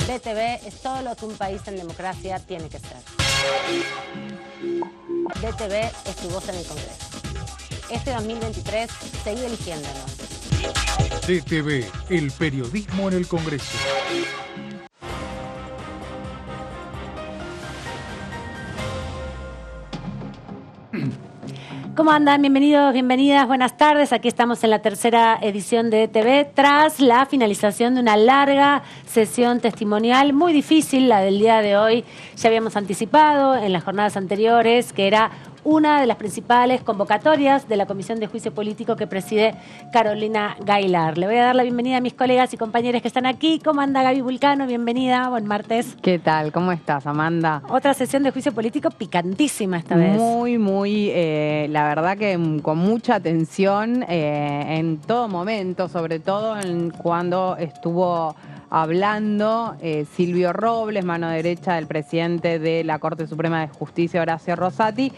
DTV es todo lo que un país en democracia tiene que ser. DTV es tu voz en el Congreso. Este 2023, seguí eligiéndonos. DTV, el periodismo en el Congreso. ¿Cómo andan? Bienvenidos, bienvenidas, buenas tardes. Aquí estamos en la tercera edición de DTV, tras la finalización de una larga sesión testimonial, muy difícil, la del día de hoy. Ya habíamos anticipado en las jornadas anteriores que era una de las principales convocatorias de la Comisión de Juicio Político que preside Carolina Gaylar. Le voy a dar la bienvenida a mis colegas y compañeros que están aquí. ¿Cómo anda Gaby Vulcano? Bienvenida, buen martes. ¿Qué tal? ¿Cómo estás, Amanda? Otra sesión de juicio político picantísima esta vez. Muy, la verdad que con mucha atención en todo momento, sobre todo cuando estuvo hablando Silvio Robles, mano derecha del presidente de la Corte Suprema de Justicia, Horacio Rosati.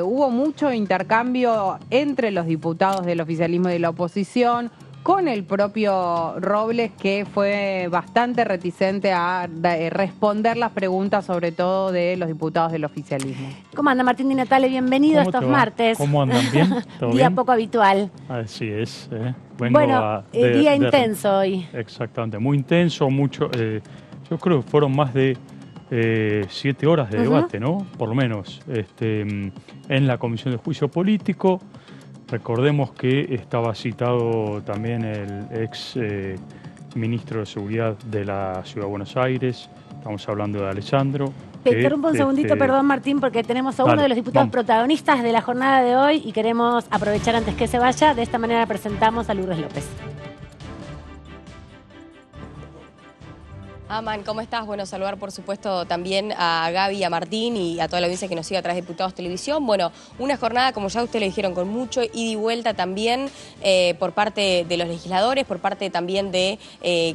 Hubo mucho intercambio entre los diputados del oficialismo y de la oposición, con el propio Robles, que fue bastante reticente a responder las preguntas, sobre todo de los diputados del oficialismo. ¿Cómo anda Martín Di Natale? Bienvenido a estos martes. ¿Cómo andan? ¿Bien? ¿Todo Día bien? poco habitual. Así es. Bueno, día intenso hoy. Exactamente, muy intenso, mucho. Yo creo que fueron más de 7 horas de debate, ¿no? Por lo menos, en la Comisión de Juicio Político. Recordemos que estaba citado también el ex ministro de Seguridad de la Ciudad de Buenos Aires. Estamos hablando de Alessandro. Te interrumpo un segundito, perdón Martín, porque tenemos a uno de los diputados protagonistas de la jornada de hoy y queremos aprovechar antes que se vaya. De esta manera presentamos a Lourdes López. Aman, ¿cómo estás? Bueno, saludar por supuesto también a Gaby, a Martín y a toda la audiencia que nos sigue a través de Diputados Televisión. Bueno, una jornada, como ya ustedes le dijeron, con mucho ida y vuelta también por parte de los legisladores, por parte también de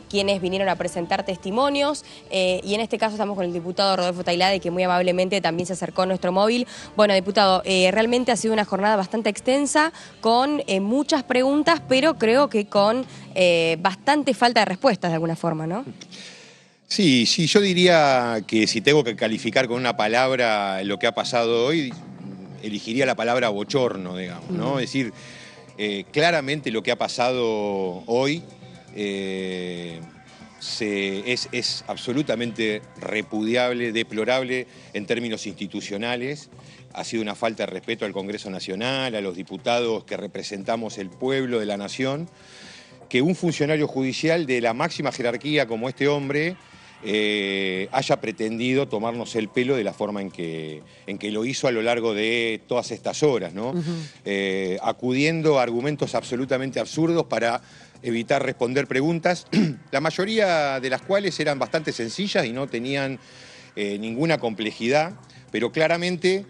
quienes vinieron a presentar testimonios. Y en este caso estamos con el diputado Rodolfo Tailade, que muy amablemente también se acercó a nuestro móvil. Bueno, diputado, realmente ha sido una jornada bastante extensa, con muchas preguntas, pero creo que con bastante falta de respuestas de alguna forma, ¿no? Sí, yo diría que si tengo que calificar con una palabra lo que ha pasado hoy, elegiría la palabra bochorno, digamos, ¿no? Es decir, claramente lo que ha pasado hoy es absolutamente repudiable, deplorable en términos institucionales. Ha sido una falta de respeto al Congreso Nacional, a los diputados que representamos el pueblo de la nación, que un funcionario judicial de la máxima jerarquía como este hombre haya pretendido tomarnos el pelo de la forma en que lo hizo a lo largo de todas estas horas, ¿no? Acudiendo a argumentos absolutamente absurdos para evitar responder preguntas, la mayoría de las cuales eran bastante sencillas y no tenían ninguna complejidad, pero claramente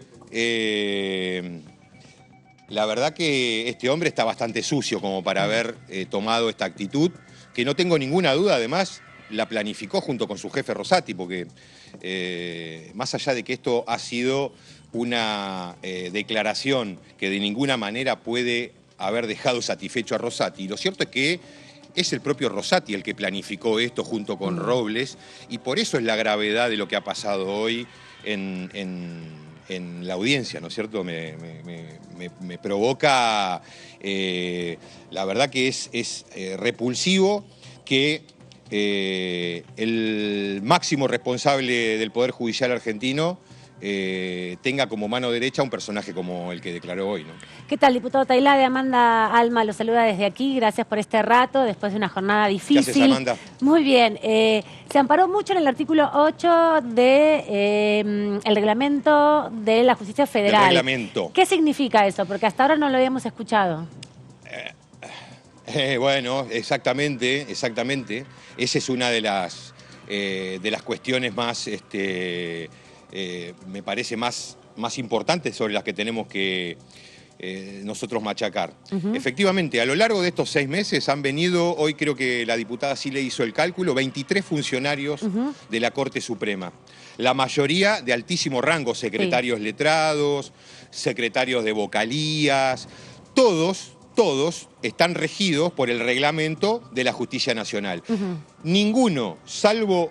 la verdad que este hombre está bastante sucio como para haber tomado esta actitud, que no tengo ninguna duda, además, la planificó junto con su jefe Rosati, porque más allá de que esto ha sido una declaración que de ninguna manera puede haber dejado satisfecho a Rosati, lo cierto es que es el propio Rosati el que planificó esto junto con Robles, y por eso es la gravedad de lo que ha pasado hoy en la audiencia, ¿no es cierto? Me provoca, la verdad que es repulsivo que el máximo responsable del Poder Judicial argentino tenga como mano derecha un personaje como el que declaró hoy, ¿no? ¿Qué tal, diputado Tailade? Amanda Alma lo saluda desde aquí. Gracias por este rato, después de una jornada difícil. ¿Qué haces, Amanda? Muy bien. Se amparó mucho en el artículo 8 del reglamento de la Justicia Federal. El reglamento. ¿Qué significa eso? Porque hasta ahora no lo habíamos escuchado. Bueno, exactamente. Esa es una de las cuestiones más, me parece más importantes sobre las que tenemos que nosotros machacar. Efectivamente, a lo largo de estos 6 meses han venido, hoy creo que la diputada sí le hizo el cálculo, 23 funcionarios de la Corte Suprema. La mayoría de altísimo rango, secretarios letrados, secretarios de vocalías, todos están regidos por el reglamento de la Justicia Nacional. Ninguno, salvo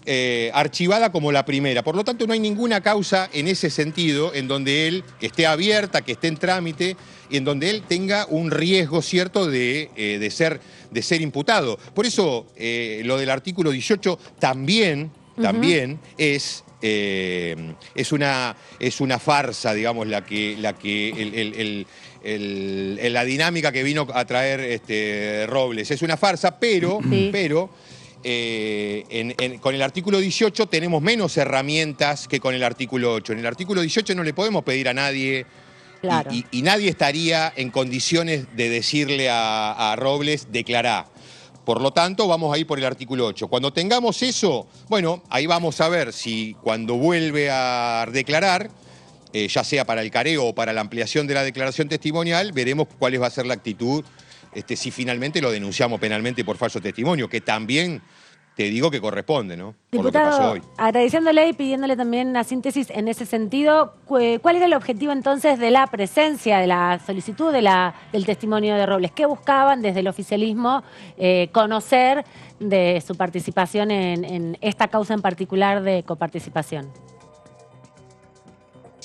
archivada como la primera. Por lo tanto, no hay ninguna causa en ese sentido en donde él, que esté abierta, que esté en trámite, y en donde él tenga un riesgo cierto de ser imputado. Por eso, lo del artículo 18 también es una farsa, digamos, la dinámica que vino a traer Robles. Es una farsa, pero con el artículo 18 tenemos menos herramientas que con el artículo 8. En el artículo 18 no le podemos pedir a nadie, Claro. y nadie estaría en condiciones de decirle a Robles, declará. Por lo tanto, vamos a ir por el artículo 8. Cuando tengamos eso, bueno, ahí vamos a ver si cuando vuelve a declarar, ya sea para el careo o para la ampliación de la declaración testimonial, veremos cuál va a ser la actitud, si finalmente lo denunciamos penalmente por falso testimonio, que también te digo que corresponde, ¿no? Por lo que pasó Diputado, hoy. agradeciéndole y pidiéndole también una síntesis en ese sentido, ¿cuál era el objetivo entonces de la presencia, de la solicitud del testimonio de Robles? ¿Qué buscaban desde el oficialismo conocer de su participación en esta causa en particular de coparticipación?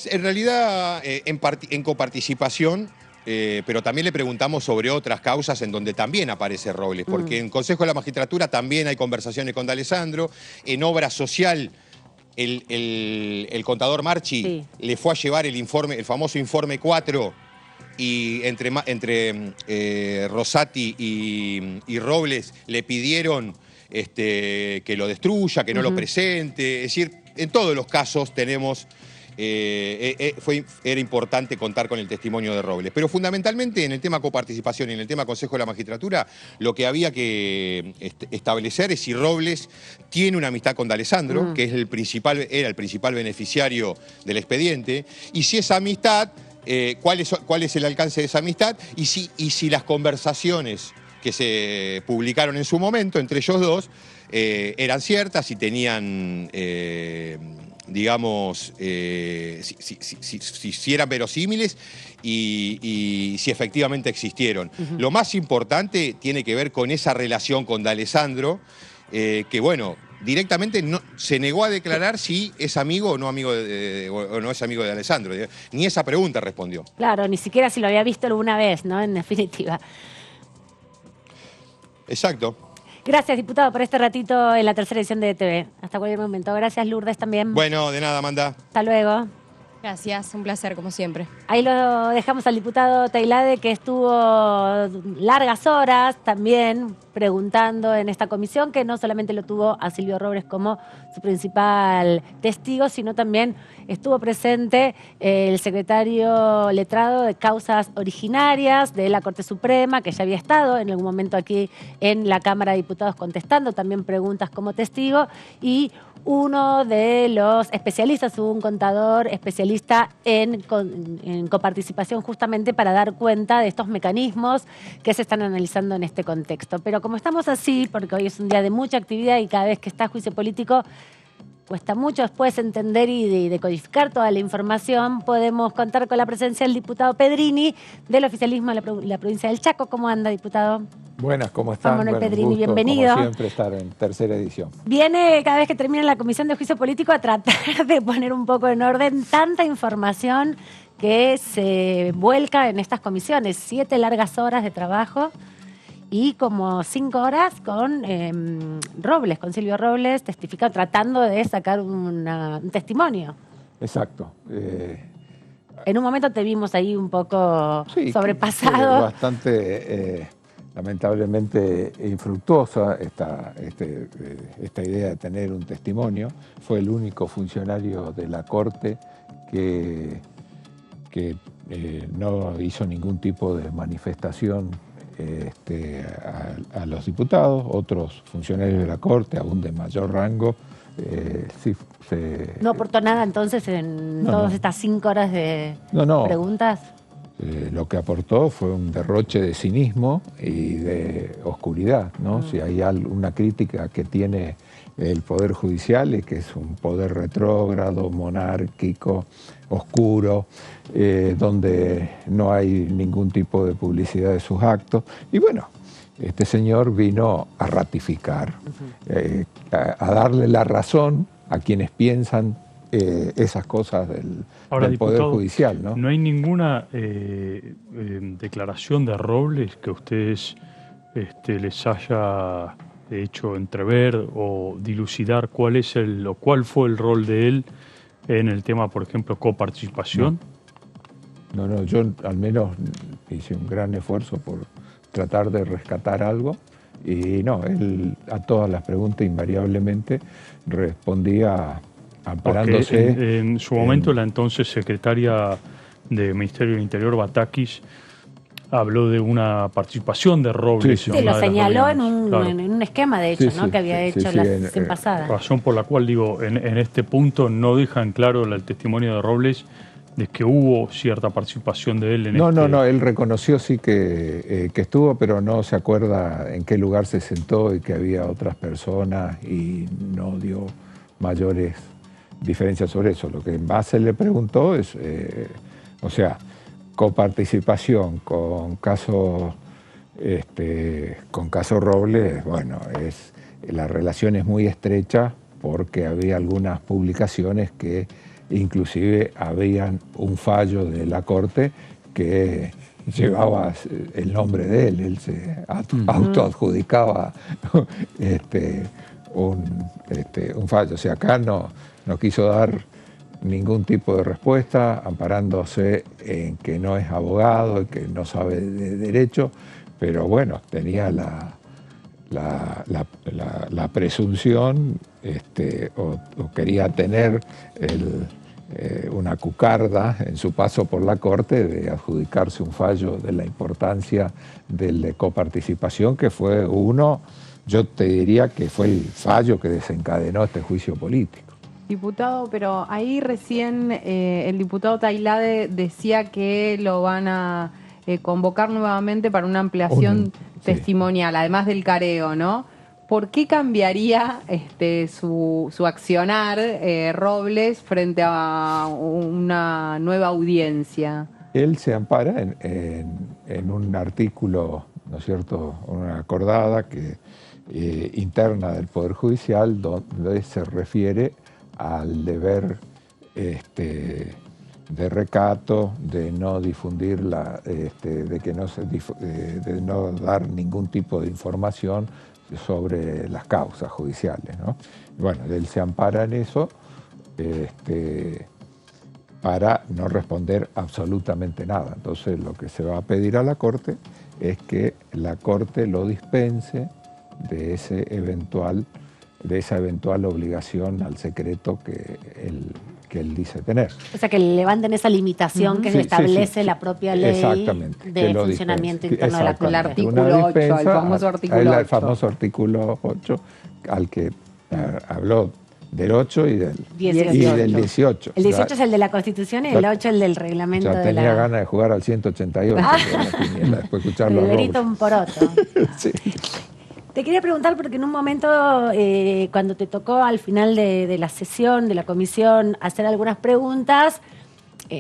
En realidad, en coparticipación, pero también le preguntamos sobre otras causas en donde también aparece Robles, porque en Consejo de la Magistratura también hay conversaciones con D'Alessandro. En Obra Social, el contador Marchi le fue a llevar el famoso informe 4, y entre Rosati y Robles le pidieron que lo destruya, que no lo presente. Es decir, en todos los casos tenemos... era importante contar con el testimonio de Robles. Pero fundamentalmente en el tema coparticipación y en el tema Consejo de la Magistratura, lo que había que establecer es si Robles tiene una amistad con D'Alessandro, que es era el principal beneficiario del expediente, y si esa amistad, cuál es el alcance de esa amistad, y si las conversaciones que se publicaron en su momento entre ellos dos eran ciertas y tenían... digamos, si eran verosímiles y si efectivamente existieron. Lo más importante tiene que ver con esa relación con D'Alessandro, que bueno, directamente se negó a declarar si es amigo o no es amigo de D'Alessandro. Ni esa pregunta respondió. Claro, ni siquiera si lo había visto alguna vez, ¿no? En definitiva. Exacto. Gracias, diputado, por este ratito en la tercera edición de ETV. Hasta cualquier momento. Gracias, Lourdes, también. Bueno, de nada, Amanda. Hasta luego. Gracias, un placer como siempre. Ahí lo dejamos al diputado Teilade, que estuvo largas horas también preguntando en esta comisión, que no solamente lo tuvo a Silvio Robles como su principal testigo, sino también estuvo presente el secretario letrado de Causas Originarias de la Corte Suprema, que ya había estado en algún momento aquí en la Cámara de Diputados contestando también preguntas como testigo, y uno de los especialistas, un contador especialista en coparticipación, justamente para dar cuenta de estos mecanismos que se están analizando en este contexto. Pero como estamos así, porque hoy es un día de mucha actividad y cada vez que está juicio político cuesta mucho después entender y decodificar toda la información, podemos contar con la presencia del diputado Pedrini del oficialismo de la provincia del Chaco. ¿Cómo anda, diputado? Buenas, ¿cómo están? Manuel Bueno, Pedrini, gusto, bienvenido. Como siempre, estar en tercera edición. Viene cada vez que termina la comisión de juicio político a tratar de poner un poco en orden tanta información que se vuelca en estas comisiones. 7 largas horas de trabajo y como 5 horas con Robles, con Silvio Robles, testificando, tratando de sacar un testimonio. Exacto. En un momento te vimos ahí un poco Sí, sobrepasado. Bastante, lamentablemente, infructuosa esta idea de tener un testimonio. Fue el único funcionario de la Corte que no hizo ningún tipo de manifestación a los diputados. Otros funcionarios de la Corte, aún de mayor rango, ¿No aportó nada entonces en todas estas 5 horas de preguntas? Lo que aportó fue un derroche de cinismo y de oscuridad, ¿no? Si hay una crítica que tiene el Poder Judicial es que es un poder retrógrado, monárquico, oscuro, donde no hay ningún tipo de publicidad de sus actos. Y bueno, este señor vino a ratificar, a darle la razón a quienes piensan esas cosas del Poder diputado, Judicial, ¿no? No hay ninguna declaración de Robles que a ustedes les haya hecho entrever o dilucidar cuál fue el rol de él en el tema, por ejemplo, coparticipación. No, yo al menos hice un gran esfuerzo por tratar de rescatar algo y no, él a todas las preguntas invariablemente respondía amparándose. Porque en su momento la entonces secretaria del Ministerio del Interior, Batakis, habló de una participación de Robles. Sí, Sí, lo señaló en un esquema, de hecho, Sí, ¿no? sí, Que había sí, hecho sí, la en- sesión pasada. Razón por la cual digo, en este punto no dejan claro el testimonio de Robles de que hubo cierta participación de él en No, él reconoció sí que estuvo, pero no se acuerda en qué lugar se sentó y que había otras personas y no dio mayores diferencias sobre eso. Lo que más se le preguntó es, o sea, coparticipación con caso Robles, bueno, la relación es muy estrecha porque había algunas publicaciones que inclusive habían un fallo de la Corte que llevaba el nombre de él se autoadjudicaba un fallo. O sea, acá no quiso dar ningún tipo de respuesta, amparándose en que no es abogado, y que no sabe de derecho, pero bueno, tenía la presunción o quería tener una cucarda en su paso por la Corte de adjudicarse un fallo de la importancia del de coparticipación, que fue yo te diría que fue el fallo que desencadenó este juicio político. Diputado, pero ahí recién el diputado Tailade decía que lo van a convocar nuevamente para una ampliación testimonial, además del careo, ¿no? ¿Por qué cambiaría su accionar Robles frente a una nueva audiencia? Él se ampara en un artículo, ¿no es cierto?, una acordada interna del Poder Judicial, donde se refiere al deber de recato, de no difundir de no dar ningún tipo de información sobre las causas judiciales, ¿no? Bueno, él se ampara en eso para no responder absolutamente nada. Entonces lo que se va a pedir a la Corte es que la Corte lo dispense de esa eventual obligación al secreto que él dice tener. O sea, que levanten esa limitación que establece la propia ley de funcionamiento interno de la Corte. El artículo 8, el famoso artículo 8. El famoso artículo 8, al que habló del 8 y del 18. El 18 es el de la Constitución y el 8 el del reglamento ya de la... tenía ganas de jugar al 188, después de escucharlo a El grito Robles. un poroto. Sí. Te quería preguntar, porque en un momento, cuando te tocó al final de la sesión, de la comisión, hacer algunas preguntas,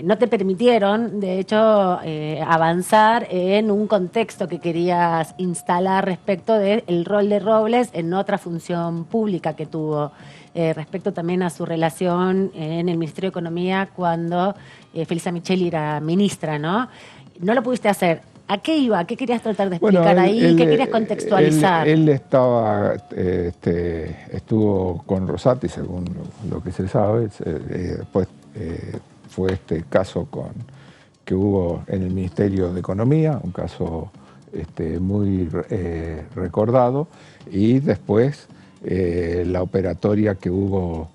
no te permitieron, de hecho, avanzar en un contexto que querías instalar respecto del rol de Robles en otra función pública que tuvo, respecto también a su relación en el Ministerio de Economía cuando Felisa Micheli era ministra, ¿no? No lo pudiste hacer. ¿A qué iba? ¿Qué querías tratar de explicar ahí? ¿Qué querías contextualizar? Él estuvo con Rosati, según lo que se sabe. Después fue este caso que hubo en el Ministerio de Economía, un caso muy recordado, y después la operatoria que hubo,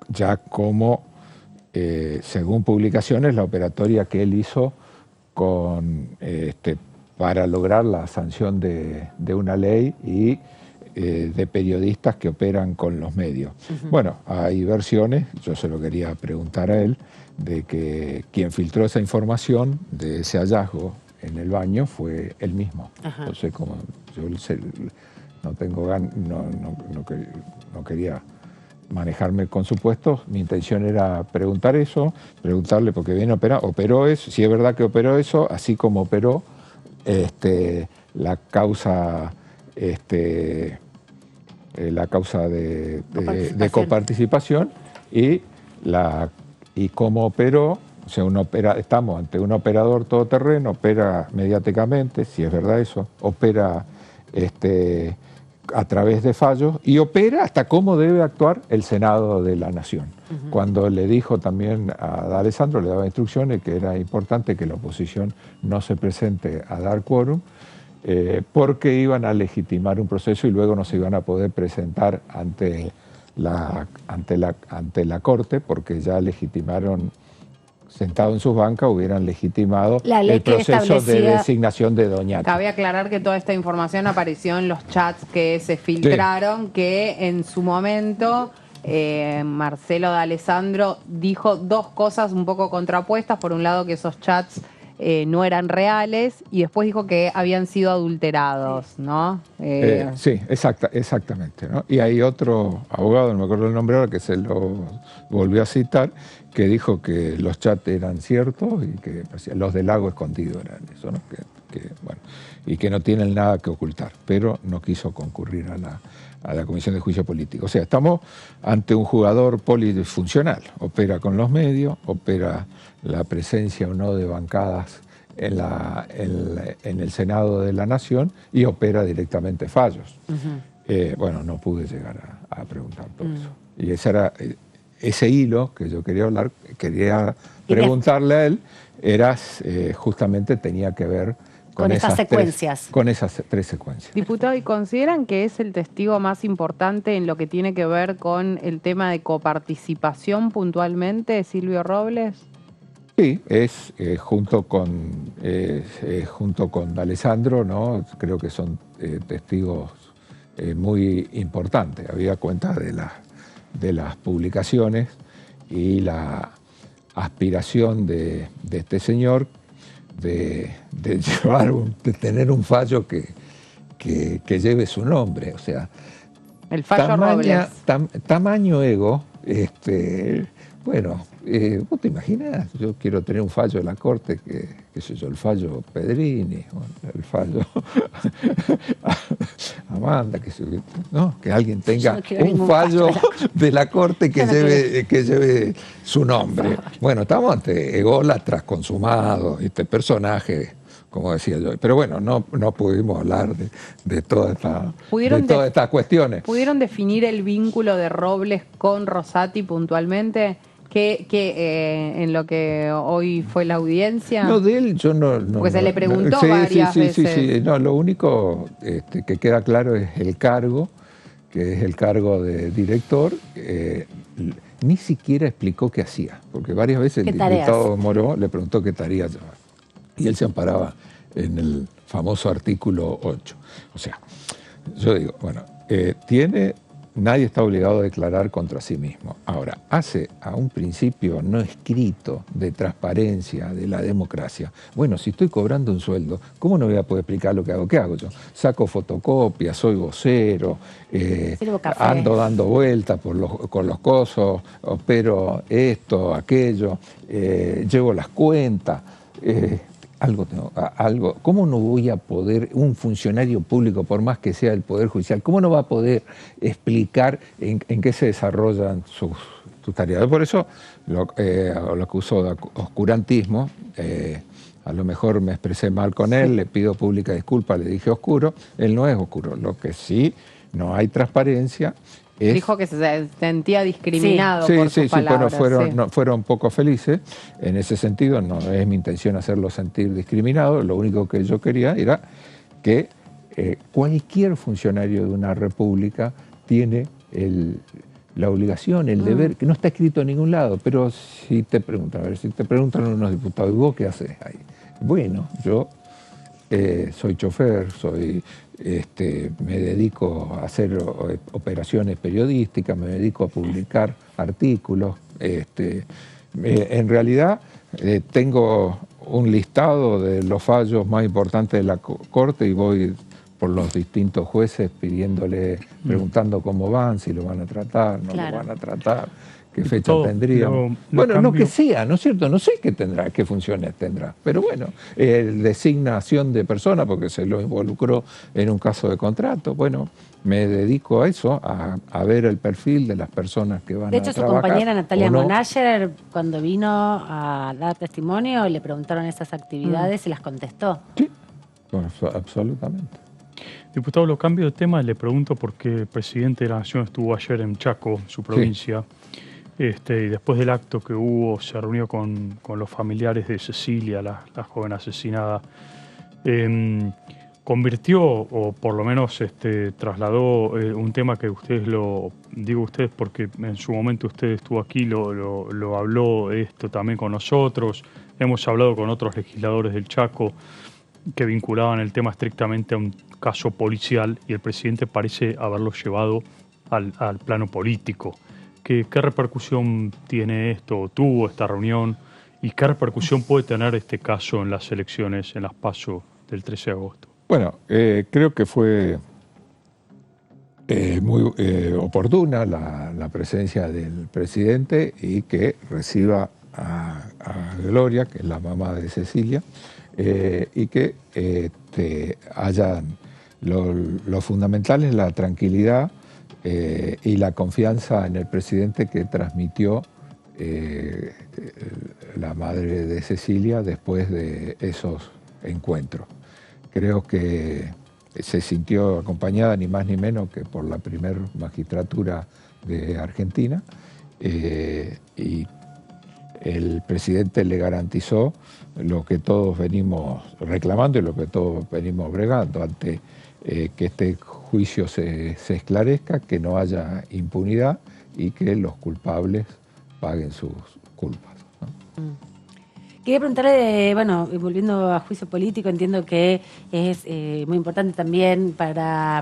ya como, según publicaciones, la operatoria que él hizo para lograr la sanción de una ley y de periodistas que operan con los medios. Bueno, hay versiones, yo se lo quería preguntar a él, de que quien filtró esa información de ese hallazgo en el baño fue él mismo. Entonces, como yo no tengo no quería manejarme con supuestos. Mi intención era preguntar eso, preguntarle por qué bien operó eso, si es verdad que operó eso, así como operó la causa de coparticipación y cómo operó. O sea, estamos ante un operador todoterreno, opera mediáticamente, si es verdad eso, opera a través de fallos y opera hasta cómo debe actuar el Senado de la Nación. Cuando le dijo también a Alessandro, le daba instrucciones que era importante que la oposición no se presente a dar quórum, porque iban a legitimar un proceso y luego no se iban a poder presentar ante la Corte, porque ya legitimaron, sentado en sus bancas, hubieran legitimado el proceso de designación de Doñate. Cabe aclarar que toda esta información apareció en los chats que se filtraron, que en su momento Marcelo D'Alessandro dijo dos cosas un poco contrapuestas. Por un lado, que esos chats no eran reales, y después dijo que habían sido adulterados, ¿no? Sí, exactamente, ¿no? Y hay otro abogado, no me acuerdo el nombre ahora, que se lo volvió a citar, que dijo que los chats eran ciertos y que los del lago escondido eran eso, ¿no? Bueno, y que no tienen nada que ocultar, pero no quiso concurrir a la Comisión de Juicio Político. O sea, estamos ante un jugador polifuncional, opera con los medios, opera la presencia o no de bancadas en el Senado de la Nación y opera directamente fallos. Bueno, no pude llegar a preguntar todo eso. Y ese hilo que yo quería preguntarle a él, justamente tenía que ver con esas secuencias. Con esas tres secuencias. Diputado, ¿y consideran que es el testigo más importante en lo que tiene que ver con el tema de coparticipación puntualmente, Silvio Robles? Sí, junto con D'Alessandro, ¿no? Creo que son testigos muy importantes. Había cuenta de las publicaciones y la aspiración de este señor de tener un fallo que lleve su nombre. O sea, el fallo Robles. Tamaño ego, bueno, vos te imaginas, yo quiero tener un fallo de la Corte, qué sé yo, el fallo Pedrini, el fallo Amanda, que alguien tenga un fallo de la Corte que lleve su nombre. Bueno, estamos ante ególatras consumados, este personaje, como decía yo. Pero bueno, no pudimos hablar de todas estas cuestiones. ¿Pudieron definir el vínculo de Robles con Rosati puntualmente? Que en lo que hoy fue la audiencia. No, de él yo no. Pues se le preguntó varias veces. Sí. No, lo único que queda claro es el cargo, que es el cargo de director. Ni siquiera explicó qué hacía, porque varias veces el diputado Moró le preguntó qué tarea llevaba. Y él se amparaba en el famoso artículo 8. O sea, yo digo, bueno, nadie está obligado a declarar contra sí mismo. Ahora, hace a un principio no escrito de transparencia de la democracia. Bueno, si estoy cobrando un sueldo, ¿cómo no voy a poder explicar lo que hago? ¿Qué hago yo? Saco fotocopias, soy vocero, ando dando vueltas con los cosos, opero esto, aquello, llevo las cuentas. Algo. ¿Cómo no voy a poder, un funcionario público, por más que sea el Poder Judicial, cómo no va a poder explicar en qué se desarrollan sus tareas? Por eso lo que usó de oscurantismo, a lo mejor me expresé mal con él, le pido pública disculpa, le dije oscuro, él no es oscuro. Lo que sí, no hay transparencia. Dijo que se sentía discriminado por sus palabras. Bueno, fueron poco felices. En ese sentido, no es mi intención hacerlo sentir discriminado. Lo único que yo quería era que cualquier funcionario de una república tiene la obligación, el deber, que no está escrito en ningún lado, pero si te preguntan unos diputados, ¿y vos qué haces ahí? Bueno, yo soy chofer, me dedico a hacer operaciones periodísticas, me dedico a publicar artículos. En realidad tengo un listado de los fallos más importantes de la Corte y voy por los distintos jueces pidiéndole, preguntando cómo van, si lo van a tratar, no Claro. lo van a tratar, qué fecha Todo, tendríamos. Bueno, lo que sea, ¿no es cierto? No sé qué tendrá, qué funciones tendrá, pero bueno, designación de personas, porque se lo involucró en un caso de contrato, bueno, me dedico a eso, a ver el perfil de las personas que van a De trabajar. hecho, su compañera Natalia o no. Monayer, cuando vino a dar testimonio, le preguntaron esas actividades y las contestó. Sí, bueno, absolutamente. Diputado, lo cambio de tema, le pregunto porque el presidente de la Nación estuvo ayer en Chaco, su provincia, y después del acto que hubo, se reunió con los familiares de Cecilia, la joven asesinada. Convirtió, o por lo menos trasladó un tema que ustedes digo ustedes porque en su momento usted estuvo aquí, lo habló esto también con nosotros, hemos hablado con otros legisladores del Chaco que vinculaban el tema estrictamente a un caso policial y el presidente parece haberlo llevado al plano político. ¿Qué repercusión tiene esto, tuvo esta reunión y qué repercusión puede tener este caso en las elecciones, en las PASO del 13 de agosto? Bueno, creo que fue muy oportuna la presencia del presidente y que reciba a Gloria, que es la mamá de Cecilia, y que hayan lo fundamental es la tranquilidad y la confianza en el presidente que transmitió la madre de Cecilia después de esos encuentros. Creo que se sintió acompañada ni más ni menos que por la primer magistratura de Argentina y el presidente le garantizó lo que todos venimos reclamando y lo que todos venimos bregando ante que este juicio se esclarezca, que no haya impunidad y que los culpables paguen sus culpas, ¿no? Quería preguntarle, bueno, volviendo a juicio político, entiendo que es muy importante también para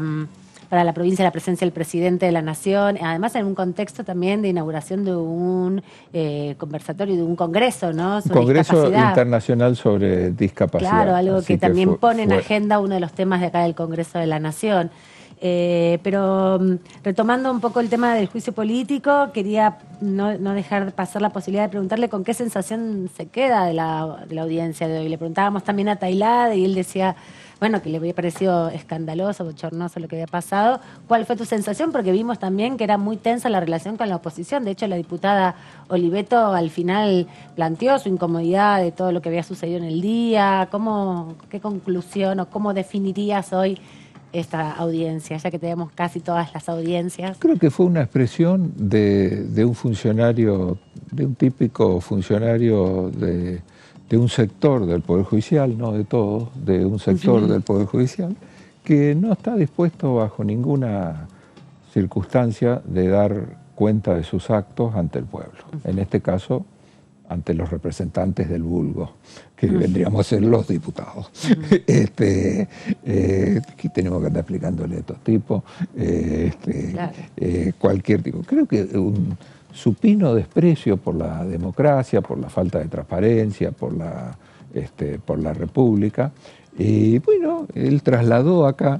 la provincia la presencia del presidente de la Nación, además en un contexto también de inauguración de un conversatorio, de un congreso, ¿no? Sobre Congreso discapacidad. Internacional sobre Discapacidad. Claro, algo Así que también fue, pone en agenda uno de los temas de acá del Congreso de la Nación. Pero retomando un poco el tema del juicio político, quería no dejar pasar la posibilidad de preguntarle con qué sensación se queda de la audiencia de hoy. Le preguntábamos también a Tailade y él decía, bueno, que le había parecido escandaloso, bochornoso lo que había pasado. ¿Cuál fue tu sensación? Porque vimos también que era muy tensa la relación con la oposición. De hecho, la diputada Oliveto al final planteó su incomodidad de todo lo que había sucedido en el día. ¿Qué conclusión o cómo definirías hoy esta audiencia, ya que tenemos casi todas las audiencias? Creo que fue una expresión de un funcionario, de un típico funcionario de un sector del Poder Judicial, no de todos, de un sector del Poder Judicial, que no está dispuesto bajo ninguna circunstancia de dar cuenta de sus actos ante el pueblo. En este caso, ante los representantes del vulgo, que vendríamos a ser los diputados. Aquí tenemos que andar explicándole a estos tipos, Claro. cualquier tipo. Creo que un supino desprecio por la democracia, por la falta de transparencia, por la República. Y bueno, él trasladó acá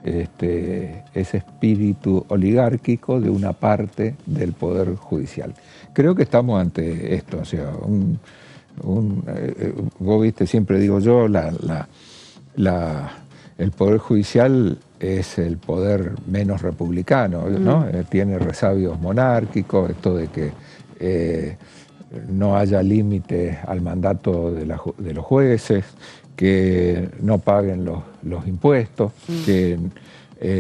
ese espíritu oligárquico de una parte del Poder Judicial. Creo que estamos ante esto, o sea, vos viste, siempre digo yo, el Poder Judicial es el poder menos republicano, ¿no? Tiene resabios monárquicos, esto de que no haya límite al mandato de los jueces, que no paguen los impuestos, que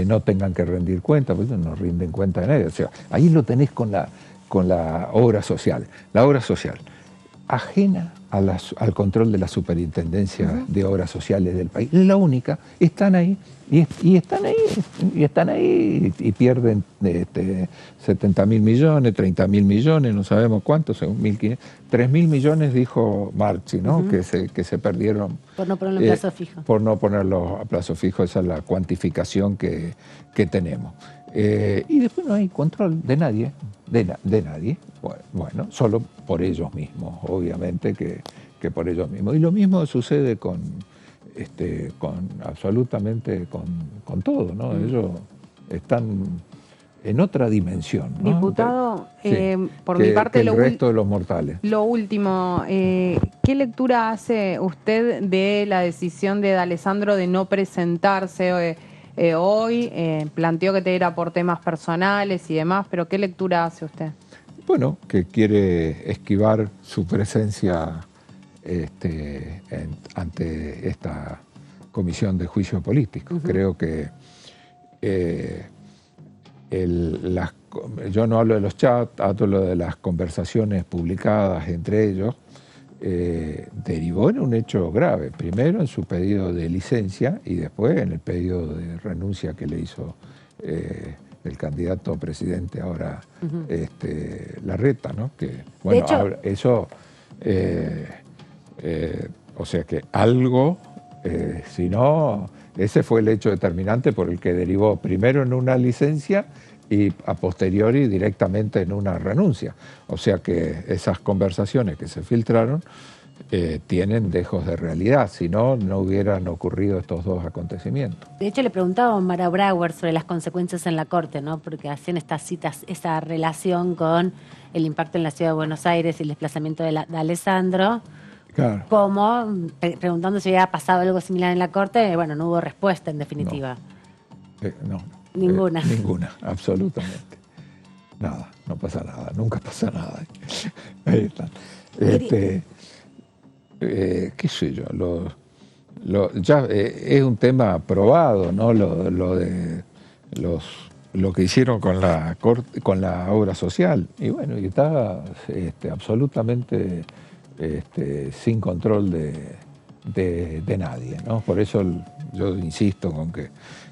no tengan que rendir cuentas, porque no rinden cuenta de nadie. O sea, ahí lo tenés con la obra social. La obra social, ajena al control de la superintendencia de obras sociales del país. Es la única, están ahí, y están ahí, y pierden 70.000 millones, 30.000 millones, no sabemos cuántos, según 1.500. 3.000 millones dijo Marchi, ¿no? Que se perdieron. Por no ponerlo a plazo fijo. Por no ponerlo a plazo fijo, esa es la cuantificación que tenemos. Y después no hay control de nadie, de nadie. Bueno, solo por ellos mismos, obviamente que por ellos mismos. Y lo mismo sucede con absolutamente con todo, ¿no? Ellos están en otra dimensión, ¿no? Diputado, Sí, por mi parte, el resto de los mortales. Lo último, ¿qué lectura hace usted de la decisión de D'Alessandro de no presentarse hoy? Planteó que era por temas personales y demás, pero ¿qué lectura hace usted? Bueno, que quiere esquivar su presencia ante esta comisión de juicio político. Creo que yo no hablo de los chats, hablo de las conversaciones publicadas entre ellos, derivó en un hecho grave. Primero en su pedido de licencia y después en el pedido de renuncia que le hizo el candidato a presidente ahora, Larreta, ¿no? Que, bueno, eso, o sea que algo, si no, ese fue el hecho determinante por el que derivó primero en una licencia y a posteriori directamente en una renuncia. O sea que esas conversaciones que se filtraron tienen dejos de realidad, si no, no hubieran ocurrido estos dos acontecimientos. De hecho, le preguntaba a Mara Brauer sobre las consecuencias en la Corte, ¿no? Porque hacían estas citas, esa relación con el impacto en la Ciudad de Buenos Aires y el desplazamiento de D'Alessandro. Claro. Como preguntando si había pasado algo similar en la Corte, bueno, no hubo respuesta en definitiva. No. Ninguna. Ninguna, absolutamente. Nada, no pasa nada, nunca pasa nada. Ahí están. Qué sé yo, ya es un tema probado, ¿no? Lo que hicieron con la obra social. Y bueno, y está absolutamente sin control de nadie, ¿no? Por eso yo insisto con que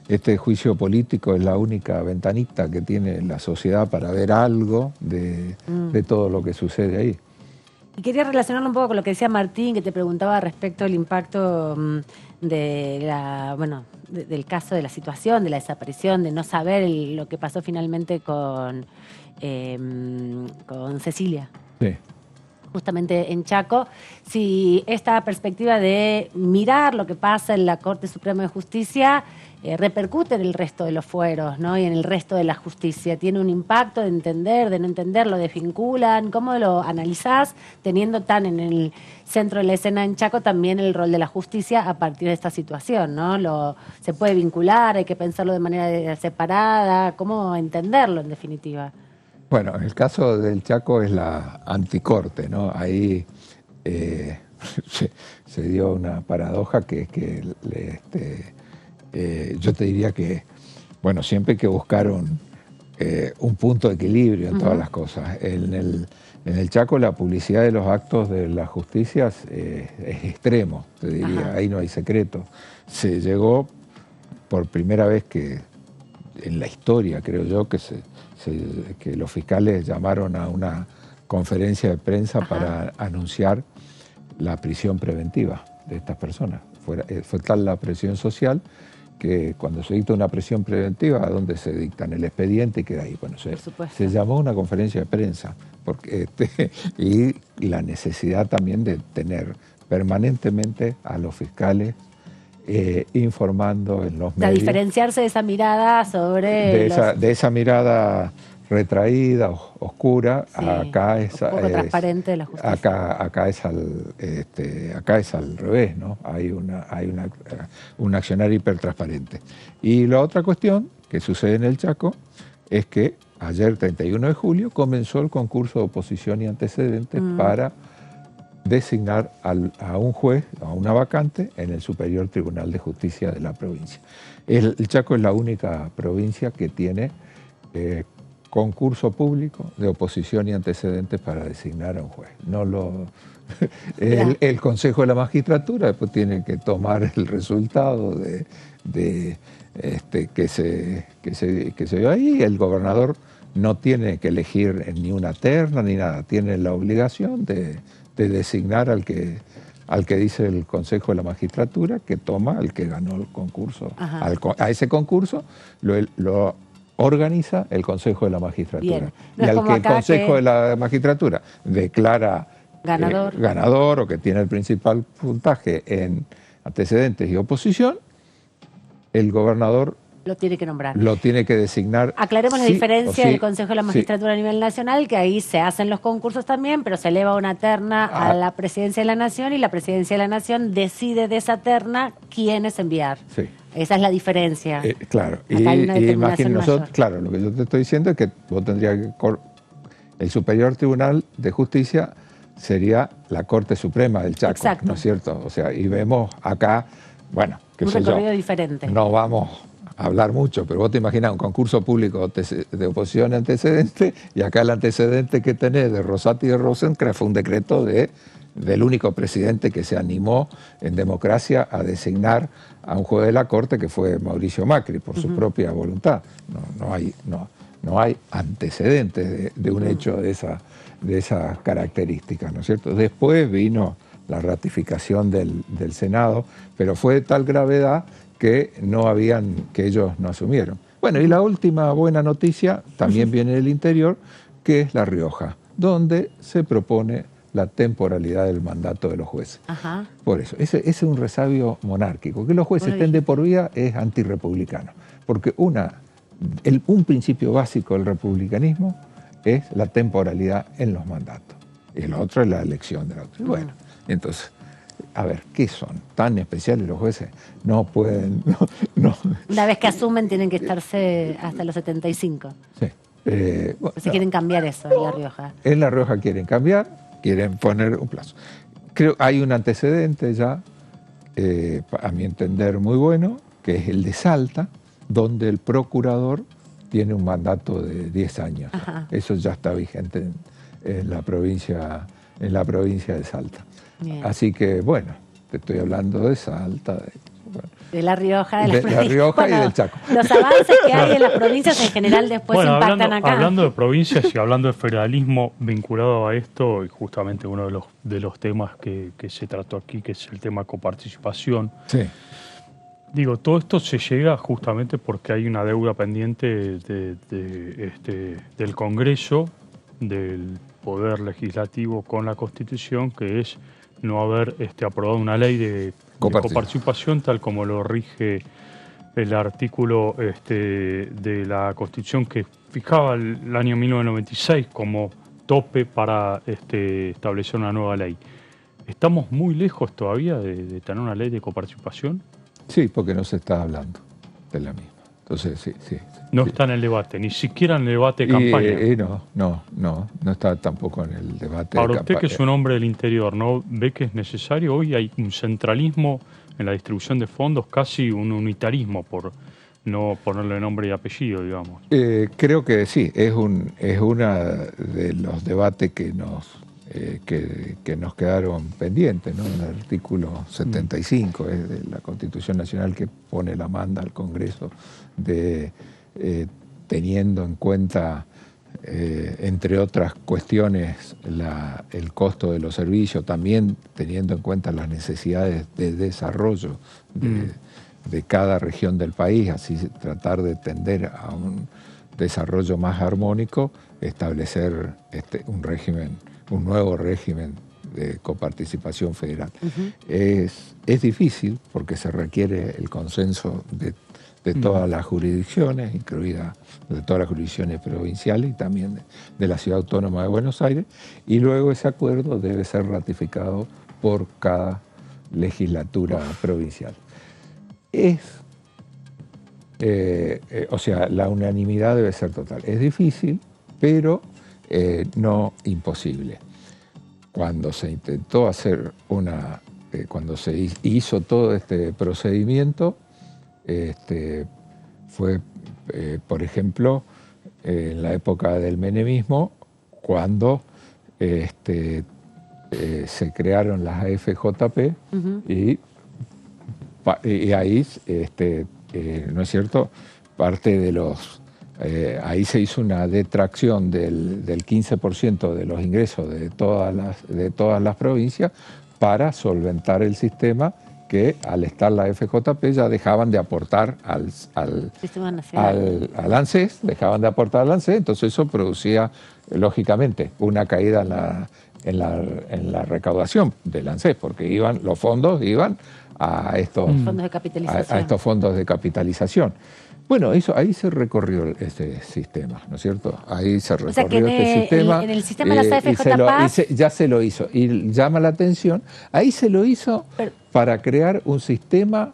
este juicio político es la única ventanita que tiene la sociedad para ver algo de todo lo que sucede ahí. Y quería relacionarlo un poco con lo que decía Martín, que te preguntaba respecto al impacto del caso, de la situación, de la desaparición, de no saber lo que pasó finalmente con Cecilia. Sí. Justamente en Chaco, si esta perspectiva de mirar lo que pasa en la Corte Suprema de Justicia repercute en el resto de los fueros, ¿no? Y en el resto de la justicia. ¿Tiene un impacto de entender, de no entender, lo desvinculan? ¿Cómo lo analizás teniendo tan en el centro de la escena en Chaco también el rol de la justicia a partir de esta situación, ¿no? ¿Se puede vincular? ¿Hay que pensarlo de manera separada? ¿Cómo entenderlo en definitiva? Bueno, el caso del Chaco es la anticorte, ¿no? Ahí se dio una paradoja que yo te diría que, bueno, siempre hay que buscar un punto de equilibrio en todas las cosas. En el Chaco la publicidad de los actos de la justicia es extremo, te diría, ahí no hay secreto. Se llegó por primera vez que en la historia, creo yo, que los fiscales llamaron a una conferencia de prensa para anunciar la prisión preventiva de estas personas. Fue tal la presión social que cuando se dicta una prisión preventiva, ¿a dónde se dictan? El expediente y queda ahí. Bueno, se llamó una conferencia de prensa y la necesidad también de tener permanentemente a los fiscales informando en los medios. Diferenciarse de esa mirada sobre... De esa mirada retraída, oscura, sí, acá es... Un poco transparente de la justicia. Acá es al revés, ¿no? Hay un accionar hipertransparente. Y la otra cuestión que sucede en el Chaco es que ayer, 31 de julio, comenzó el concurso de oposición y antecedentes para designar a un juez, a una vacante, en el Superior Tribunal de Justicia de la provincia. El Chaco es la única provincia que tiene concurso público de oposición y antecedentes para designar a un juez. El Consejo de la Magistratura después tiene que tomar el resultado que se dio ahí. El gobernador no tiene que elegir ni una terna ni nada, tiene la obligación de designar al que dice el Consejo de la Magistratura, que toma al que ganó el concurso. A ese concurso lo organiza el Consejo de la Magistratura. No, y al que el Consejo de la Magistratura declara ganador o que tiene el principal puntaje en antecedentes y oposición, el gobernador Lo tiene que nombrar. lo tiene que designar. Aclaremos la sí diferencia o sí. del Consejo de la Magistratura a nivel nacional, que ahí se hacen los concursos también, pero se eleva una terna a la Presidencia de la Nación y la Presidencia de la Nación decide de esa terna quiénes enviar. Sí. Esa es la diferencia. Claro, Acá hay una determinación mayor. claro, lo que yo te estoy diciendo es que vos tendrías que... El Superior Tribunal de Justicia sería la Corte Suprema del Chaco, Exacto. ¿no es cierto? O sea, y vemos acá, bueno, qué Un sé yo, recorrido diferente. no vamos a hablar mucho, pero vos te imaginás un concurso público de oposición antecedente, y acá el antecedente que tenés de Rosati y de Rosenkrantz fue un decreto del único presidente que se animó en democracia a designar a un juez de la Corte, que fue Mauricio Macri, por su propia voluntad. No hay antecedentes de un hecho de esas características, ¿no es cierto? Después vino la ratificación del Senado, pero fue de tal gravedad que ellos no asumieron. Bueno, y la última buena noticia también viene del interior, que es La Rioja, donde se propone la temporalidad del mandato de los jueces. Ajá. Por eso, ese es un resabio monárquico. Que los jueces estén de por vida es antirrepublicano, porque un principio básico del republicanismo es la temporalidad en los mandatos. El otro es la elección de la autoridad. Bueno, entonces, a ver, ¿qué son? ¿Tan especiales los jueces? No pueden... No. Una vez que asumen tienen que estarse hasta los 75. Sí. Si quieren cambiar eso en La Rioja. En La Rioja quieren cambiar, quieren poner un plazo. Creo hay un antecedente ya, a mi entender muy bueno, que es el de Salta, donde el procurador tiene un mandato de 10 años. Ajá. Eso ya está vigente en la provincia de Salta. Bien. Así que, bueno, te estoy hablando de Salta, De La Rioja, de, de La Rioja y del Chaco. Los avances que hay en las provincias en general después Bueno, impactan acá. hablando de provincias y hablando de federalismo vinculado a esto, y justamente uno de los temas que se trató aquí, que es el tema coparticipación. Sí. Digo, todo esto se llega justamente porque hay una deuda pendiente del Congreso, del Poder Legislativo con la Constitución, que es no haber aprobado una ley de coparticipación tal como lo rige el artículo de la Constitución que fijaba el año 1996 como tope para establecer una nueva ley. ¿Estamos muy lejos todavía de tener una ley de coparticipación? Sí, porque no se está hablando de la misma. Entonces, sí. No está en el debate, ni siquiera en el debate de campaña. No está tampoco en el debate Ahora, de usted campaña. que es un hombre del interior, ¿no ve que es necesario? Hoy hay un centralismo en la distribución de fondos, casi un unitarismo, por no ponerle nombre y apellido, digamos. Creo que sí, es uno de los debates que nos quedaron pendientes, ¿no? En el artículo 75 es de la Constitución Nacional que pone la manda al Congreso de teniendo en cuenta, entre otras cuestiones, el costo de los servicios, también teniendo en cuenta las necesidades de desarrollo de cada región del país, así tratar de tender a un desarrollo más armónico, establecer un nuevo régimen de coparticipación federal. Es difícil porque se requiere el consenso de todas las jurisdicciones, incluidas de todas las jurisdicciones provinciales y también de la Ciudad Autónoma de Buenos Aires, y luego ese acuerdo debe ser ratificado por cada legislatura provincial. O sea, la unanimidad debe ser total. Es difícil, pero no imposible. Cuando se intentó hacer cuando se hizo todo este procedimiento, fue, por ejemplo, en la época del menemismo, cuando se crearon las AFJP y ahí, ¿no es cierto?, parte de los... ahí se hizo una detracción del 15% de los ingresos de todas las provincias para solventar el sistema, que al estar la FJP ya dejaban de aportar al ANSES, entonces eso producía, lógicamente, una caída en la recaudación del ANSES, porque los fondos iban a estos fondos de capitalización. a estos fondos de capitalización. Bueno, ahí se recorrió este sistema, ¿no es cierto? Ahí se recorrió sea que este sistema. en el sistema de las AFJ Paz... ya se lo hizo. Y llama la atención, ahí se lo hizo para crear un sistema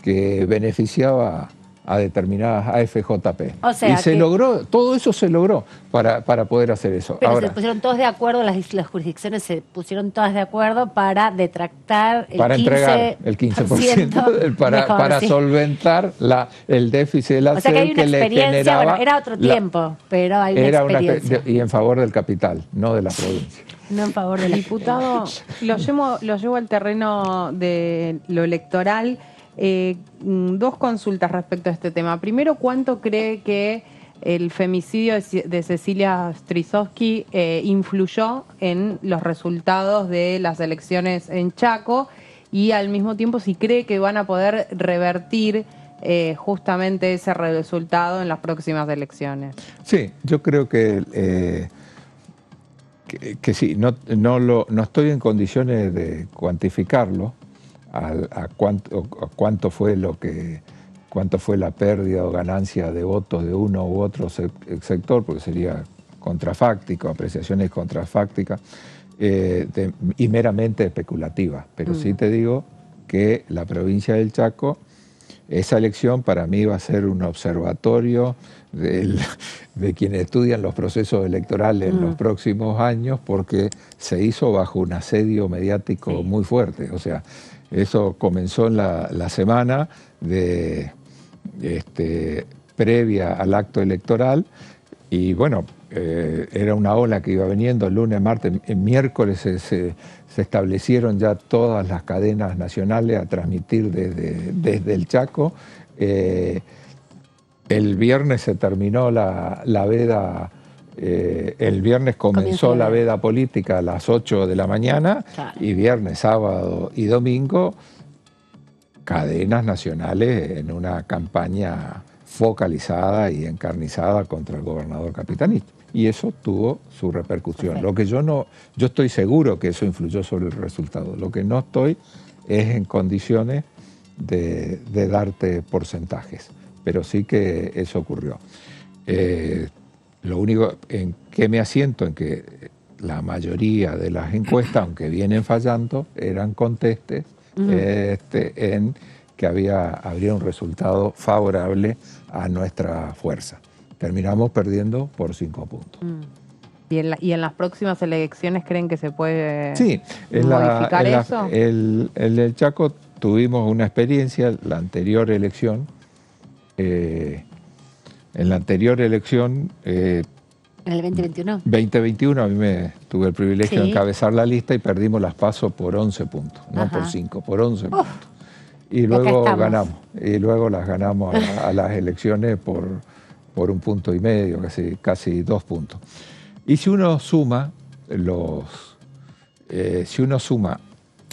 que beneficiaba a determinadas AFJP. O sea, y se logró, todo eso se logró para poder hacer eso. Pero ahora, se pusieron todos de acuerdo, las jurisdicciones se pusieron todas de acuerdo para detractar el 15%. Para entregar el 15%, para solventar el déficit de la O sea que hay una que le experiencia, generaba... bueno, era otro tiempo, pero hay una experiencia. Y en favor del capital, no de la provincia. No en favor del diputado. Lo llevo al terreno de lo electoral. Dos consultas respecto a este tema. Primero, ¿cuánto cree que el femicidio de Cecilia Strisowski influyó en los resultados de las elecciones en Chaco? Y al mismo tiempo, si cree que van a poder revertir justamente ese resultado en las próximas elecciones. Sí, yo creo que sí. No estoy en condiciones de cuantificarlo. A cuánto fue la pérdida o ganancia de votos de uno u otro sector, porque sería contrafáctico, apreciaciones contrafácticas y meramente especulativas. Pero sí te digo que la provincia del Chaco, esa elección para mí va a ser un observatorio de quienes estudian los procesos electorales en los próximos años, porque se hizo bajo un asedio mediático muy fuerte. O sea, eso comenzó en la semana previa al acto electoral y bueno, era una ola que iba viniendo el lunes, martes, el miércoles se establecieron ya todas las cadenas nacionales a transmitir desde el Chaco. El viernes se terminó la veda. El viernes comenzó la veda política a las 8 de la mañana y viernes, sábado y domingo cadenas nacionales en una campaña focalizada y encarnizada contra el gobernador capitanista. Y eso tuvo su repercusión. Lo que yo estoy seguro que eso influyó sobre el resultado. Lo que no estoy es en condiciones de darte porcentajes, pero sí que eso ocurrió. Lo único en que me asiento en que la mayoría de las encuestas, aunque vienen fallando, eran contestes en que habría un resultado favorable a nuestra fuerza. Terminamos perdiendo por 5 puntos. ¿Y en las próximas elecciones creen que se puede modificar eso? En el Chaco tuvimos una experiencia, la anterior elección. En la anterior elección... ¿En el 2021? 2021 a mí tuve el privilegio de encabezar la lista y perdimos las PASO por 11 puntos, no por 5, por 11 puntos. Y luego ganamos, y luego las ganamos a las elecciones por 1,5 puntos, casi 2 puntos. Y si uno suma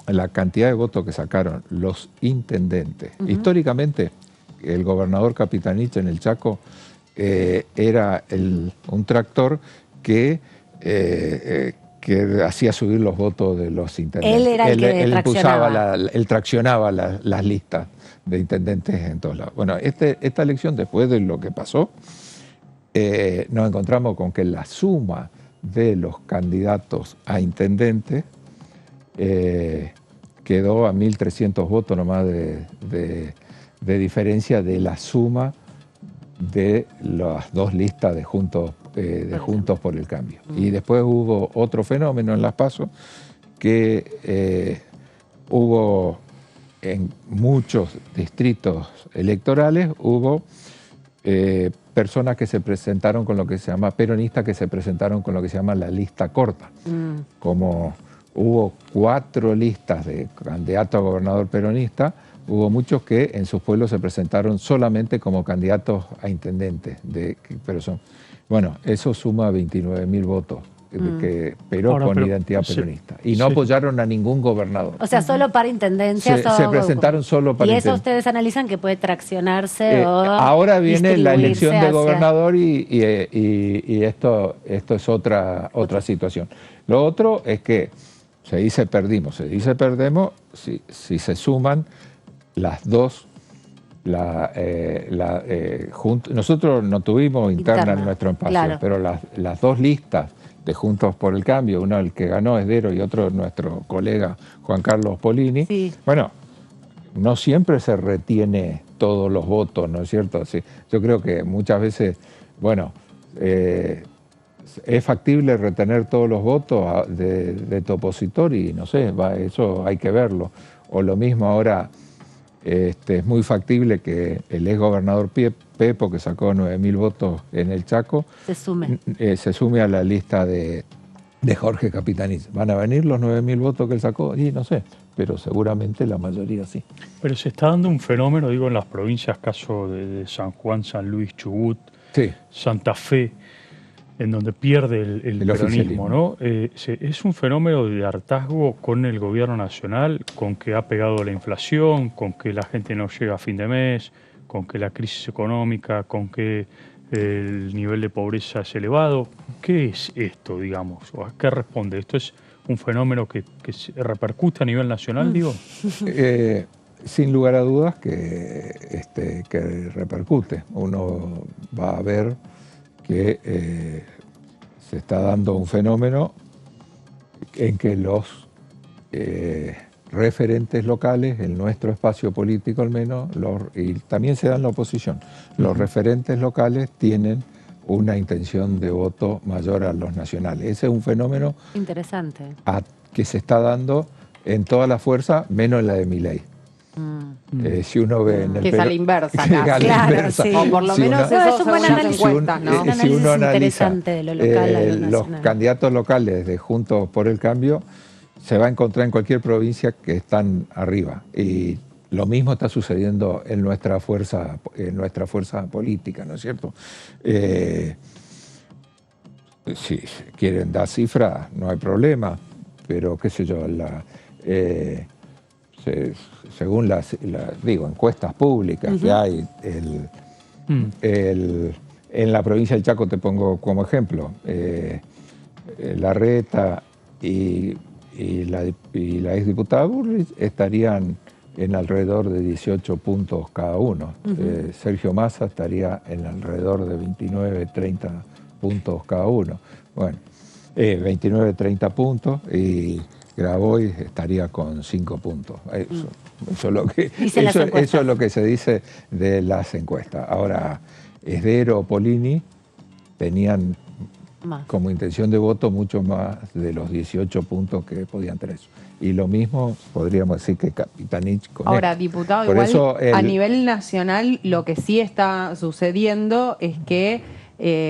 la cantidad de votos que sacaron los intendentes, históricamente el gobernador capitanista en el Chaco era un tractor que hacía subir los votos de los intendentes. Él era el que traccionaba. Él traccionaba las listas de intendentes en todos lados. Bueno, esta elección, después de lo que pasó, nos encontramos con que la suma de los candidatos a intendentes quedó a 1.300 votos nomás de diferencia de la suma de las dos listas de Juntos por el Cambio. Y después hubo otro fenómeno en las PASO, que hubo en muchos distritos electorales, hubo personas que se presentaron con lo que se llama, peronistas que se presentaron con lo que se llama la lista corta. Como hubo 4 listas de candidatos a gobernador peronista, hubo muchos que en sus pueblos se presentaron solamente como candidatos a intendentes. Bueno, eso suma 29.000 votos, pero con identidad peronista. Y no apoyaron a ningún gobernador. O sea, solo para intendencia. Se presentaron solo para intendencia. Y eso ustedes analizan que puede traccionarse ahora viene la elección de gobernador y esto es otra situación. Lo otro es que Se dice perdimos, si se suman las dos. Nosotros no tuvimos interna en nuestro espacio, claro. pero las dos listas de Juntos por el Cambio, uno el que ganó Esdero y otro nuestro colega Juan Carlos Polini, sí. Bueno, no siempre se retiene todos los votos, ¿no es cierto? Sí, yo creo que muchas veces, bueno, es factible retener todos los votos de tu opositor y no sé, eso hay que verlo. O lo mismo ahora, es muy factible que el ex gobernador Pepo, que sacó 9.000 votos en el Chaco, se sume a la lista de Jorge Capitanich. ¿Van a venir los 9.000 votos que él sacó? Y no sé, pero seguramente la mayoría sí. Pero se está dando un fenómeno, digo, en las provincias, caso de San Juan, San Luis, Chubut, sí. Santa Fe, en donde pierde el peronismo, ¿no? Es un fenómeno de hartazgo con el gobierno nacional, con que ha pegado la inflación, con que la gente no llega a fin de mes, con que la crisis económica, con que el nivel de pobreza es elevado. ¿Qué es esto, digamos? ¿O a qué responde? ¿Esto es un fenómeno que se repercute a nivel nacional, digo? Sin lugar a dudas que repercute. Uno va a ver que se está dando un fenómeno en que los referentes locales, en nuestro espacio político al menos, y también se da en la oposición, los referentes locales tienen una intención de voto mayor a los nacionales. Ese es un fenómeno interesante que se está dando en toda la fuerza, menos en la de Milei. Si uno ve en el que es a la inversa, claro, sí. O por lo menos eso es un buen análisis, encuestas, ¿no? Si uno analiza de lo local a lo los nacional. Candidatos locales de Juntos por el Cambio se va a encontrar en cualquier provincia que están arriba. Y lo mismo está sucediendo en nuestra fuerza política, ¿no es cierto? Si quieren dar cifras, no hay problema, pero qué sé yo, según las encuestas públicas que hay, en la provincia del Chaco, te pongo como ejemplo, Larreta y la exdiputada Burris estarían en alrededor de 18 puntos cada uno. Sergio Massa estaría en alrededor de 29, 30 puntos cada uno. Bueno, 29, 30 puntos y Grabois estaría con 5 puntos. Eso es lo que se dice de las encuestas. Ahora, Esdero o Polini tenían como intención de voto mucho más de los 18 puntos que podían tener. Y lo mismo podríamos decir que Capitanich con Ahora, esto. diputado, Por igual eso a nivel nacional lo que sí está sucediendo es que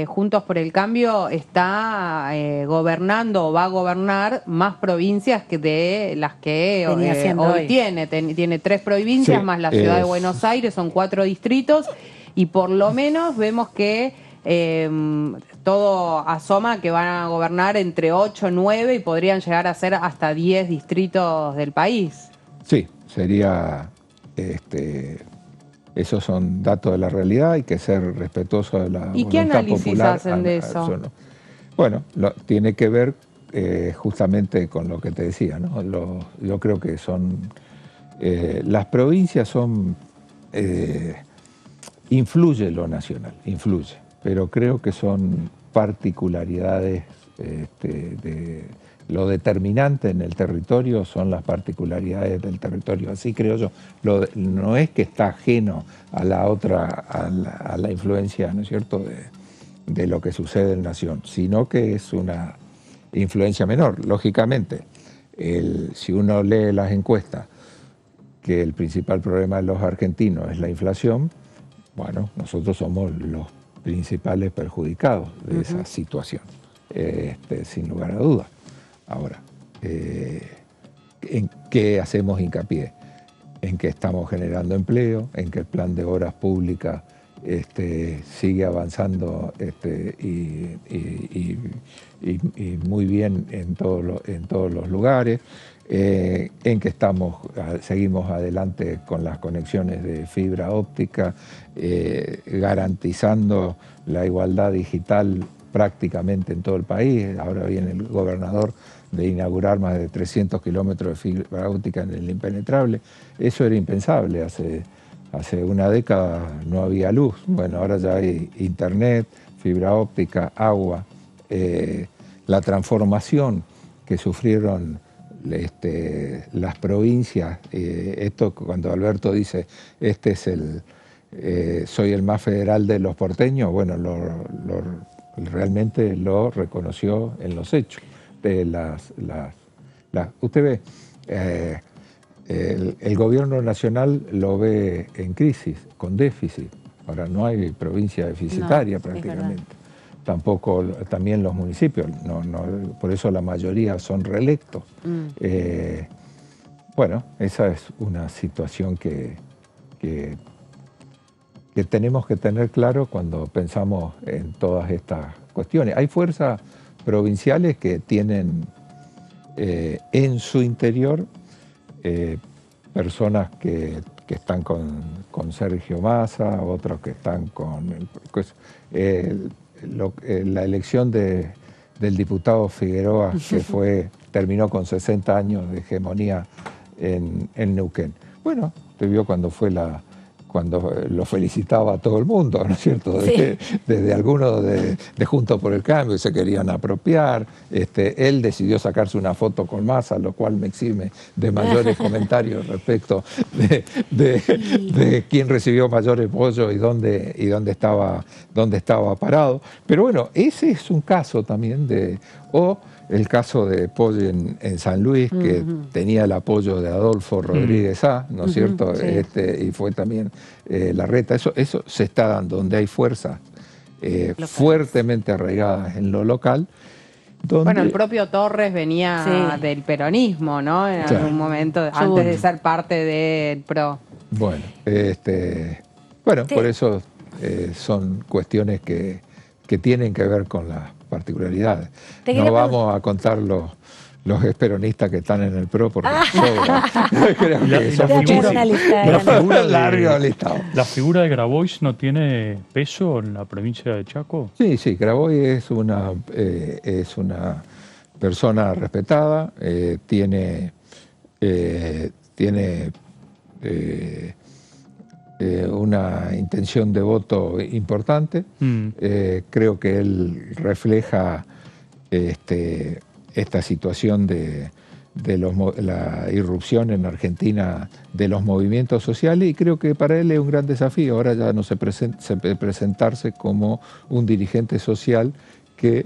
Juntos por el Cambio está gobernando o va a gobernar más provincias que de las que hoy tiene. Tiene 3 provincias Sí, más la ciudad de Buenos Aires, son 4 distritos y por lo menos vemos que todo asoma que van a gobernar entre 8, 9 y podrían llegar a ser hasta 10 distritos del país. Sí, sería... Esos son datos de la realidad, hay que ser respetuoso de la voluntad popular. ¿Y qué análisis hacen de eso? Bueno, tiene que ver justamente con lo que te decía, ¿no? Yo creo que son... las provincias son... influye lo nacional, influye, pero creo que son particularidades lo determinante en el territorio son las particularidades del territorio. Así creo yo. No es que está ajeno a la otra, a la influencia, ¿no es cierto?, de lo que sucede en nación, sino que es una influencia menor. Lógicamente, si uno lee las encuestas, que el principal problema de los argentinos es la inflación, bueno, nosotros somos los principales perjudicados de esa situación, sin lugar a dudas. Ahora, ¿en qué hacemos hincapié? En que estamos generando empleo, en que el plan de obras públicas sigue avanzando y muy bien en todos los lugares, en que seguimos adelante con las conexiones de fibra óptica, garantizando la igualdad digital prácticamente en todo el país. Ahora viene el gobernador de inaugurar más de 300 kilómetros de fibra óptica en el impenetrable. Eso era impensable. Hace una década no había luz. Bueno, ahora ya hay internet, fibra óptica, agua. La transformación que sufrieron las provincias, esto cuando Alberto dice, soy el más federal de los porteños, bueno, realmente lo reconoció en los hechos. Usted ve, el gobierno nacional lo ve en crisis, con déficit. Ahora no hay provincia deficitaria prácticamente. Tampoco, también los municipios, por eso la mayoría son reelectos. Bueno, esa es una situación que tenemos que tener claro cuando pensamos en todas estas cuestiones. Hay fuerzas provinciales que tienen en su interior personas que están con Sergio Massa, otros que están con... la elección del diputado Figueroa, que terminó con 60 años de hegemonía en Neuquén. Bueno, usted vio cuando lo felicitaba a todo el mundo, ¿no es cierto? Sí. Desde algunos de Juntos por el Cambio se querían apropiar. Él decidió sacarse una foto con Massa, lo cual me exime de mayores comentarios respecto de quién recibió mayor apoyo y dónde estaba parado. Pero bueno, ese es un caso también el caso de Poggi en San Luis, que tenía el apoyo de Adolfo Rodríguez Sá, ¿no es cierto? Sí. Y fue también Larreta. Eso se está dando, donde hay fuerzas fuertemente arraigadas en lo local. Bueno, el propio Torres venía del peronismo, ¿no? En algún momento, antes de ser parte del PRO. Bueno, por eso son cuestiones que tienen que ver con las particularidades. No vamos a contar los experonistas que están en el PRO porque creo que son muchísimos. ¿La figura de Grabois no tiene peso en la provincia de Chaco? Sí, Grabois es una persona respetada, tiene una intención de voto importante. Creo que él refleja esta situación de la irrupción en Argentina de los movimientos sociales, y creo que para él es un gran desafío. Ahora ya no se presentarse como un dirigente social que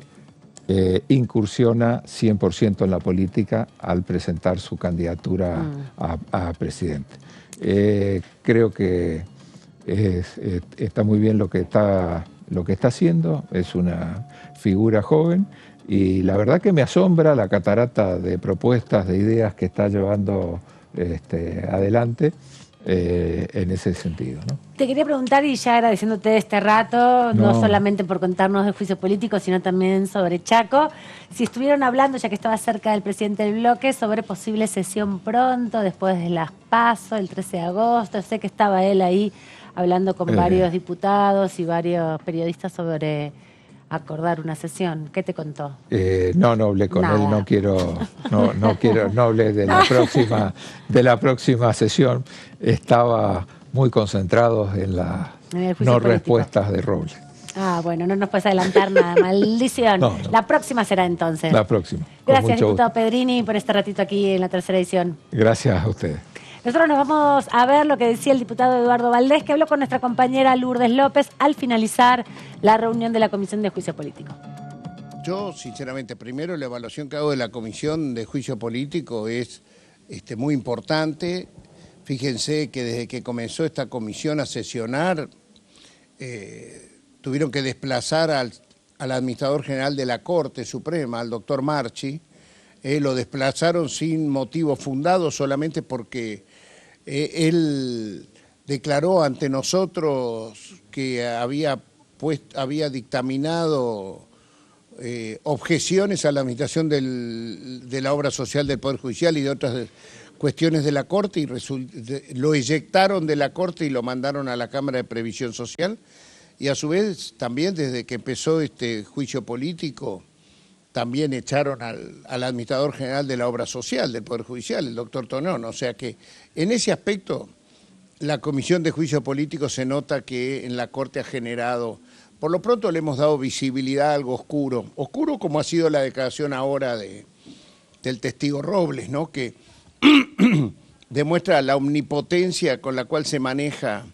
incursiona 100% en la política al presentar su candidatura a presidente. Creo que está muy bien lo que está haciendo, es una figura joven, y la verdad que me asombra la catarata de propuestas, de ideas que está llevando adelante en ese sentido, ¿no? Te quería preguntar, y ya agradeciéndote este rato, no solamente por contarnos de juicio político, sino también sobre Chaco, si estuvieron hablando, ya que estaba cerca del presidente del bloque, sobre posible sesión pronto, después de las PASO, el 13 de agosto. Sé que estaba él ahí hablando con varios diputados y varios periodistas sobre acordar una sesión. ¿Qué te contó? No hablé con él, no hablé de la próxima sesión. Estaba muy concentrado en las respuestas de Robles. Bueno, no nos puedes adelantar nada. Maldición. No. La próxima será entonces. La próxima. Gracias, diputado Pedrini, por este ratito aquí en la tercera edición. Gracias a ustedes. Nosotros nos vamos a ver lo que decía el diputado Eduardo Valdés, que habló con nuestra compañera Lourdes López al finalizar la reunión de la Comisión de Juicio Político. Yo, sinceramente, primero la evaluación que hago de la Comisión de Juicio Político es muy importante. Fíjense que desde que comenzó esta comisión a sesionar, tuvieron que desplazar al administrador general de la Corte Suprema, al doctor Marchi. Lo desplazaron sin motivo fundado, solamente porque él declaró ante nosotros que había dictaminado objeciones a la administración de la obra social del Poder Judicial y de otras cuestiones de la Corte, y lo eyectaron de la Corte y lo mandaron a la Cámara de Previsión Social. Y a su vez, también desde que empezó este juicio político, también echaron al administrador general de la obra social del Poder Judicial, el doctor Tonón. O sea que en ese aspecto la Comisión de Juicio Político se nota que en la Corte ha generado, por lo pronto le hemos dado visibilidad a algo oscuro. Oscuro como ha sido la declaración ahora del testigo Robles, ¿no? Que demuestra la omnipotencia con la cual se maneja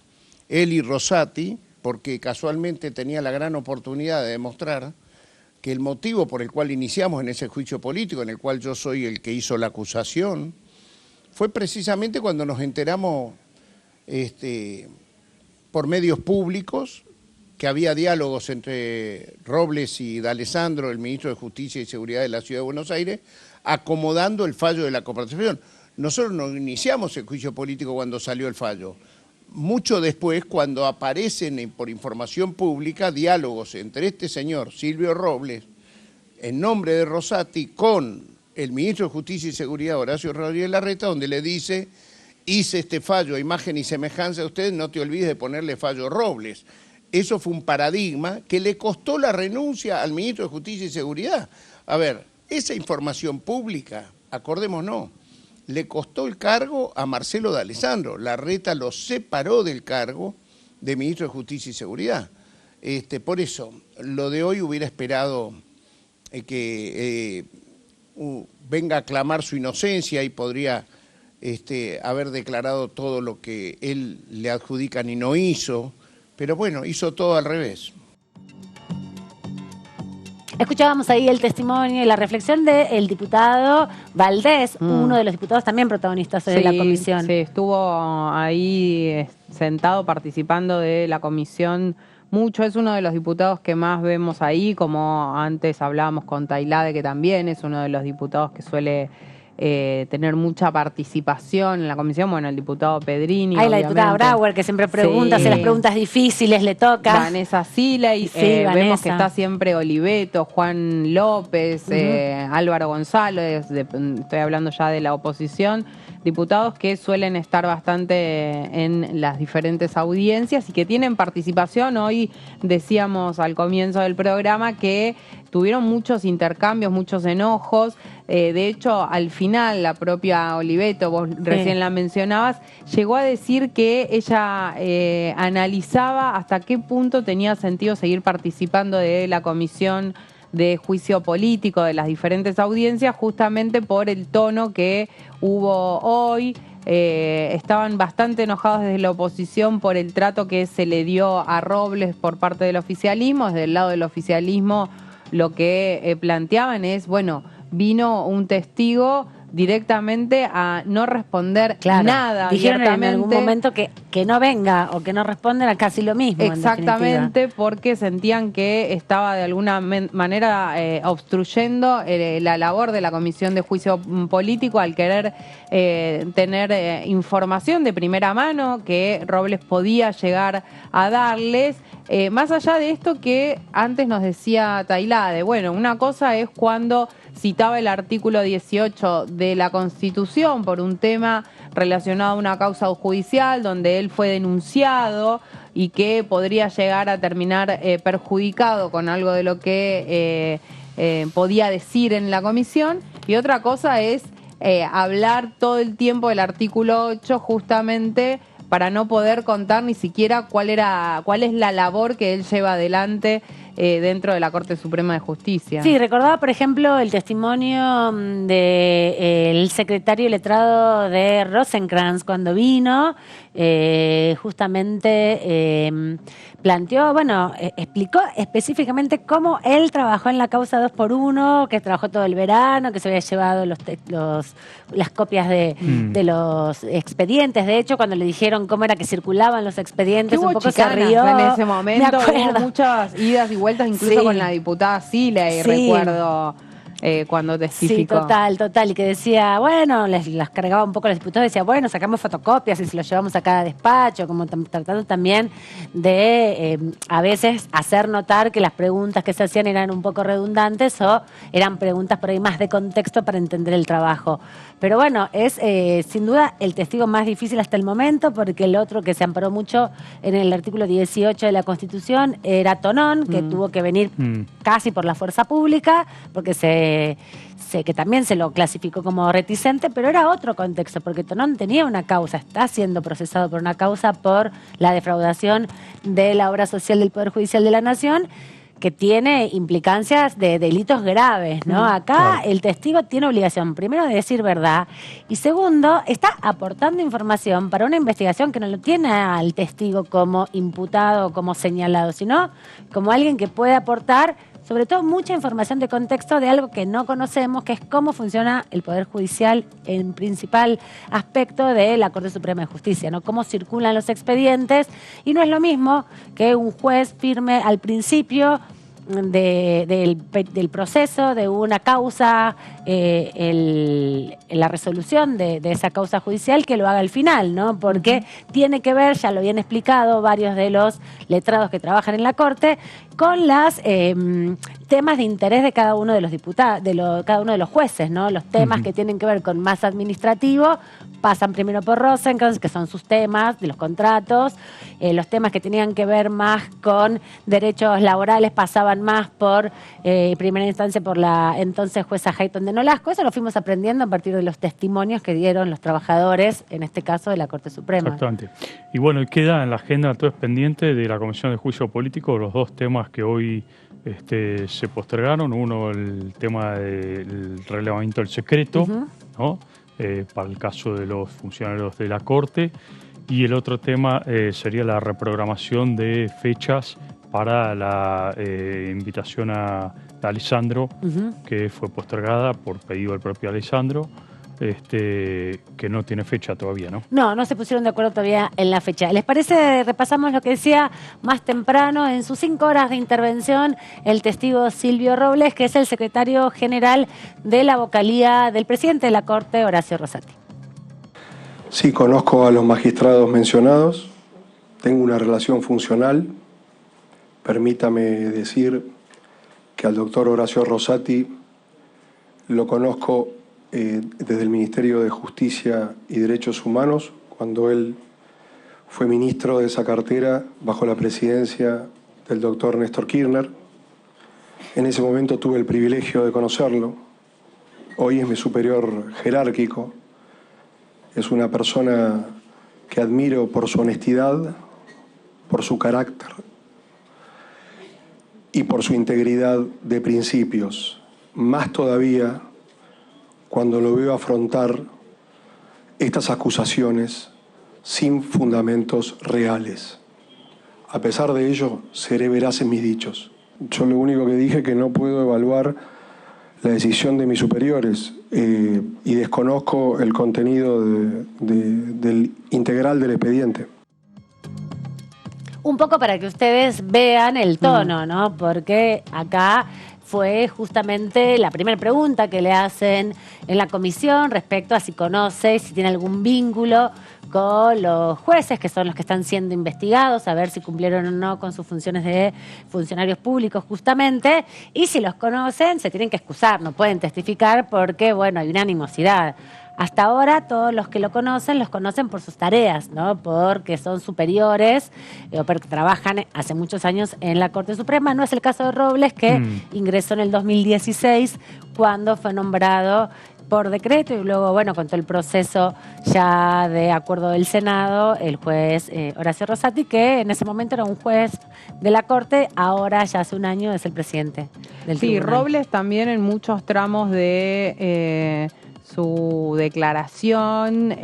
él y Rosati, porque casualmente tenía la gran oportunidad de demostrar que el motivo por el cual iniciamos en ese juicio político, en el cual yo soy el que hizo la acusación, fue precisamente cuando nos enteramos por medios públicos que había diálogos entre Robles y D'Alessandro, el ministro de Justicia y Seguridad de la Ciudad de Buenos Aires, acomodando el fallo de la cooperación. Nosotros no iniciamos el juicio político cuando salió el fallo. Mucho después, cuando aparecen por información pública diálogos entre este señor, Silvio Robles, en nombre de Rosati, con el ministro de Justicia y Seguridad, Horacio Rodríguez Larreta, donde le dice, hice este fallo a imagen y semejanza de usted, no te olvides de ponerle fallo Robles. Eso fue un paradigma que le costó la renuncia al ministro de Justicia y Seguridad. A ver, esa información pública, acordémonos, le costó el cargo a Marcelo D'Alessandro. Larreta lo separó del cargo de ministro de Justicia y Seguridad. Por eso, lo de hoy hubiera esperado que venga a aclamar su inocencia y podría haber declarado todo lo que él le adjudican y no hizo. Pero bueno, hizo todo al revés. Escuchábamos ahí el testimonio y la reflexión del diputado Valdés, uno de los diputados también protagonistas de la comisión. Sí, estuvo ahí sentado participando de la comisión mucho. Es uno de los diputados que más vemos ahí, como antes hablábamos con Tailade, que también es uno de los diputados que suele tener mucha participación en la comisión. Bueno, el diputado Pedrini. Hay la diputada Brauer, que siempre pregunta, hace las preguntas difíciles, le toca. Vanessa Sila, y vemos que está siempre Oliveto, Juan López, Álvaro González, estoy hablando ya de la oposición, diputados que suelen estar bastante en las diferentes audiencias y que tienen participación. Hoy decíamos al comienzo del programa que tuvieron muchos intercambios, muchos enojos. De hecho, al final, la propia Oliveto, vos recién la mencionabas, llegó a decir que ella analizaba hasta qué punto tenía sentido seguir participando de la comisión de juicio político de las diferentes audiencias, justamente por el tono que hubo hoy. Estaban bastante enojados desde la oposición por el trato que se le dio a Robles por parte del oficialismo. Desde el lado del oficialismo lo que planteaban es, bueno, vino un testigo directamente a no responder nada. Dijeron en algún momento que no venga o que no responden a casi lo mismo. Exactamente, porque sentían que estaba de alguna manera obstruyendo la labor de la Comisión de Juicio Político al querer tener información de primera mano que Robles podía llegar a darles. Más allá de esto que antes nos decía Tailade, bueno, una cosa es cuando citaba el artículo 18 de la Constitución por un tema relacionado a una causa judicial donde él fue denunciado y que podría llegar a terminar perjudicado con algo de lo que podía decir en la comisión. Y otra cosa es hablar todo el tiempo del artículo 8 justamente para no poder contar ni siquiera cuál es la labor que él lleva adelante dentro de la Corte Suprema de Justicia. Sí, recordaba, por ejemplo, el testimonio del secretario letrado de Rosenkrantz cuando vino, justamente planteó, explicó específicamente cómo él trabajó en la causa 2x1, que trabajó todo el verano, que se había llevado las copias de los expedientes. De hecho, cuando le dijeron cómo era que circulaban los expedientes, un poco se rió. En ese momento hubo muchas idas y vueltas, incluso con la diputada Sila, y recuerdo cuando testificó. Sí, total. Y que decía, bueno, las cargaba un poco a los diputados, decía, bueno, sacamos fotocopias y se los llevamos a cada despacho, como tratando también de a veces hacer notar que las preguntas que se hacían eran un poco redundantes o eran preguntas por ahí más de contexto para entender el trabajo. Pero bueno, es sin duda el testigo más difícil hasta el momento, porque el otro que se amparó mucho en el artículo 18 de la Constitución era Tonón, que tuvo que venir casi por la fuerza pública, porque que también se lo clasificó como reticente, pero era otro contexto, porque Tonón tenía una causa, está siendo procesado por una causa por la defraudación de la obra social del Poder Judicial de la Nación, que tiene implicancias de delitos graves, ¿no? Acá el testigo tiene obligación, primero, de decir verdad, y segundo, está aportando información para una investigación que no lo tiene al testigo como imputado o como señalado, sino como alguien que puede aportar sobre todo mucha información de contexto de algo que no conocemos, que es cómo funciona el Poder Judicial en principal aspecto de la Corte Suprema de Justicia, ¿no? Cómo circulan los expedientes, y no es lo mismo que un juez firme al principio del proceso, de una causa, la resolución de esa causa judicial, que lo haga al final, ¿no? Porque tiene que ver, ya lo habían explicado varios de los letrados que trabajan en la Corte, con los temas de interés de cada uno de los diputados, cada uno de los jueces, ¿no? Los temas que tienen que ver con más administrativo pasan primero por Rosenkranz, que son sus temas de los contratos. Los temas que tenían que ver más con derechos laborales pasaban más por primera instancia por la entonces jueza Hayton de Nolasco. Eso lo fuimos aprendiendo a partir de los testimonios que dieron los trabajadores, en este caso de la Corte Suprema. Exactamente. Y bueno, queda en la agenda, todo es pendiente de la Comisión de Juicio Político, los dos temas que hoy se postergaron. Uno, el tema del relevamiento del secreto, ¿no? Para el caso de los funcionarios de la Corte, y el otro tema sería la reprogramación de fechas para la invitación a Alessandro, que fue postergada por pedido del propio Alessandro, que no tiene fecha todavía, ¿no? No se pusieron de acuerdo todavía en la fecha. ¿Les parece? Repasamos lo que decía más temprano en sus 5 horas de intervención el testigo Silvio Robles, que es el secretario general de la vocalía del presidente de la Corte, Horacio Rosati. Sí, conozco a los magistrados mencionados, tengo una relación funcional. Permítame decir que al doctor Horacio Rosati lo conozco desde el Ministerio de Justicia y Derechos Humanos, cuando él fue ministro de esa cartera bajo la presidencia del doctor Néstor Kirchner. En ese momento tuve el privilegio de conocerlo. Hoy es mi superior jerárquico. Es una persona que admiro por su honestidad, por su carácter y por su integridad de principios. Más todavía cuando lo veo afrontar estas acusaciones sin fundamentos reales. A pesar de ello, seré veraz en mis dichos. Yo lo único que dije es que no puedo evaluar la decisión de mis superiores y desconozco el contenido del integral del expediente. Un poco para que ustedes vean el tono, ¿no? Porque acá fue justamente la primera pregunta que le hacen en la comisión respecto a si conoce, si tiene algún vínculo con los jueces, que son los que están siendo investigados, a ver si cumplieron o no con sus funciones de funcionarios públicos justamente, y si los conocen se tienen que excusar, no pueden testificar porque, bueno, hay una animosidad. Hasta ahora todos los que lo conocen, los conocen por sus tareas, ¿no? Porque son superiores o porque trabajan hace muchos años en la Corte Suprema. No es el caso de Robles, que ingresó en el 2016 cuando fue nombrado por decreto y luego, bueno, con todo el proceso ya de acuerdo del Senado, el juez Horacio Rosati, que en ese momento era un juez de la Corte, ahora ya hace un año es el presidente del tribunal. Sí, Robles también en muchos tramos de su declaración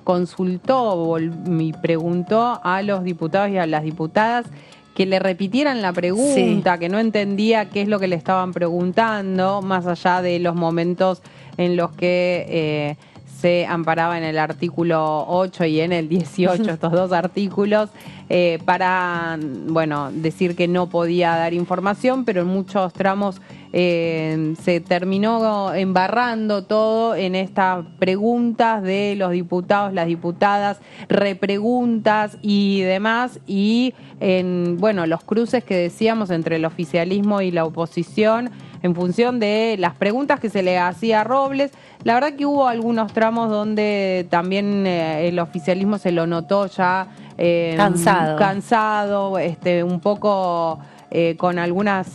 consultó y preguntó a los diputados y a las diputadas que le repitieran la pregunta, que no entendía qué es lo que le estaban preguntando, más allá de los momentos en los que se amparaba en el artículo 8 y en el 18, estos dos artículos, para, bueno, decir que no podía dar información, pero en muchos tramos se terminó embarrando todo en estas preguntas de los diputados, las diputadas, repreguntas y demás, y en, bueno, los cruces que decíamos entre el oficialismo y la oposición en función de las preguntas que se le hacía a Robles. La verdad que hubo algunos tramos donde también el oficialismo se lo notó ya cansado, un poco con algunas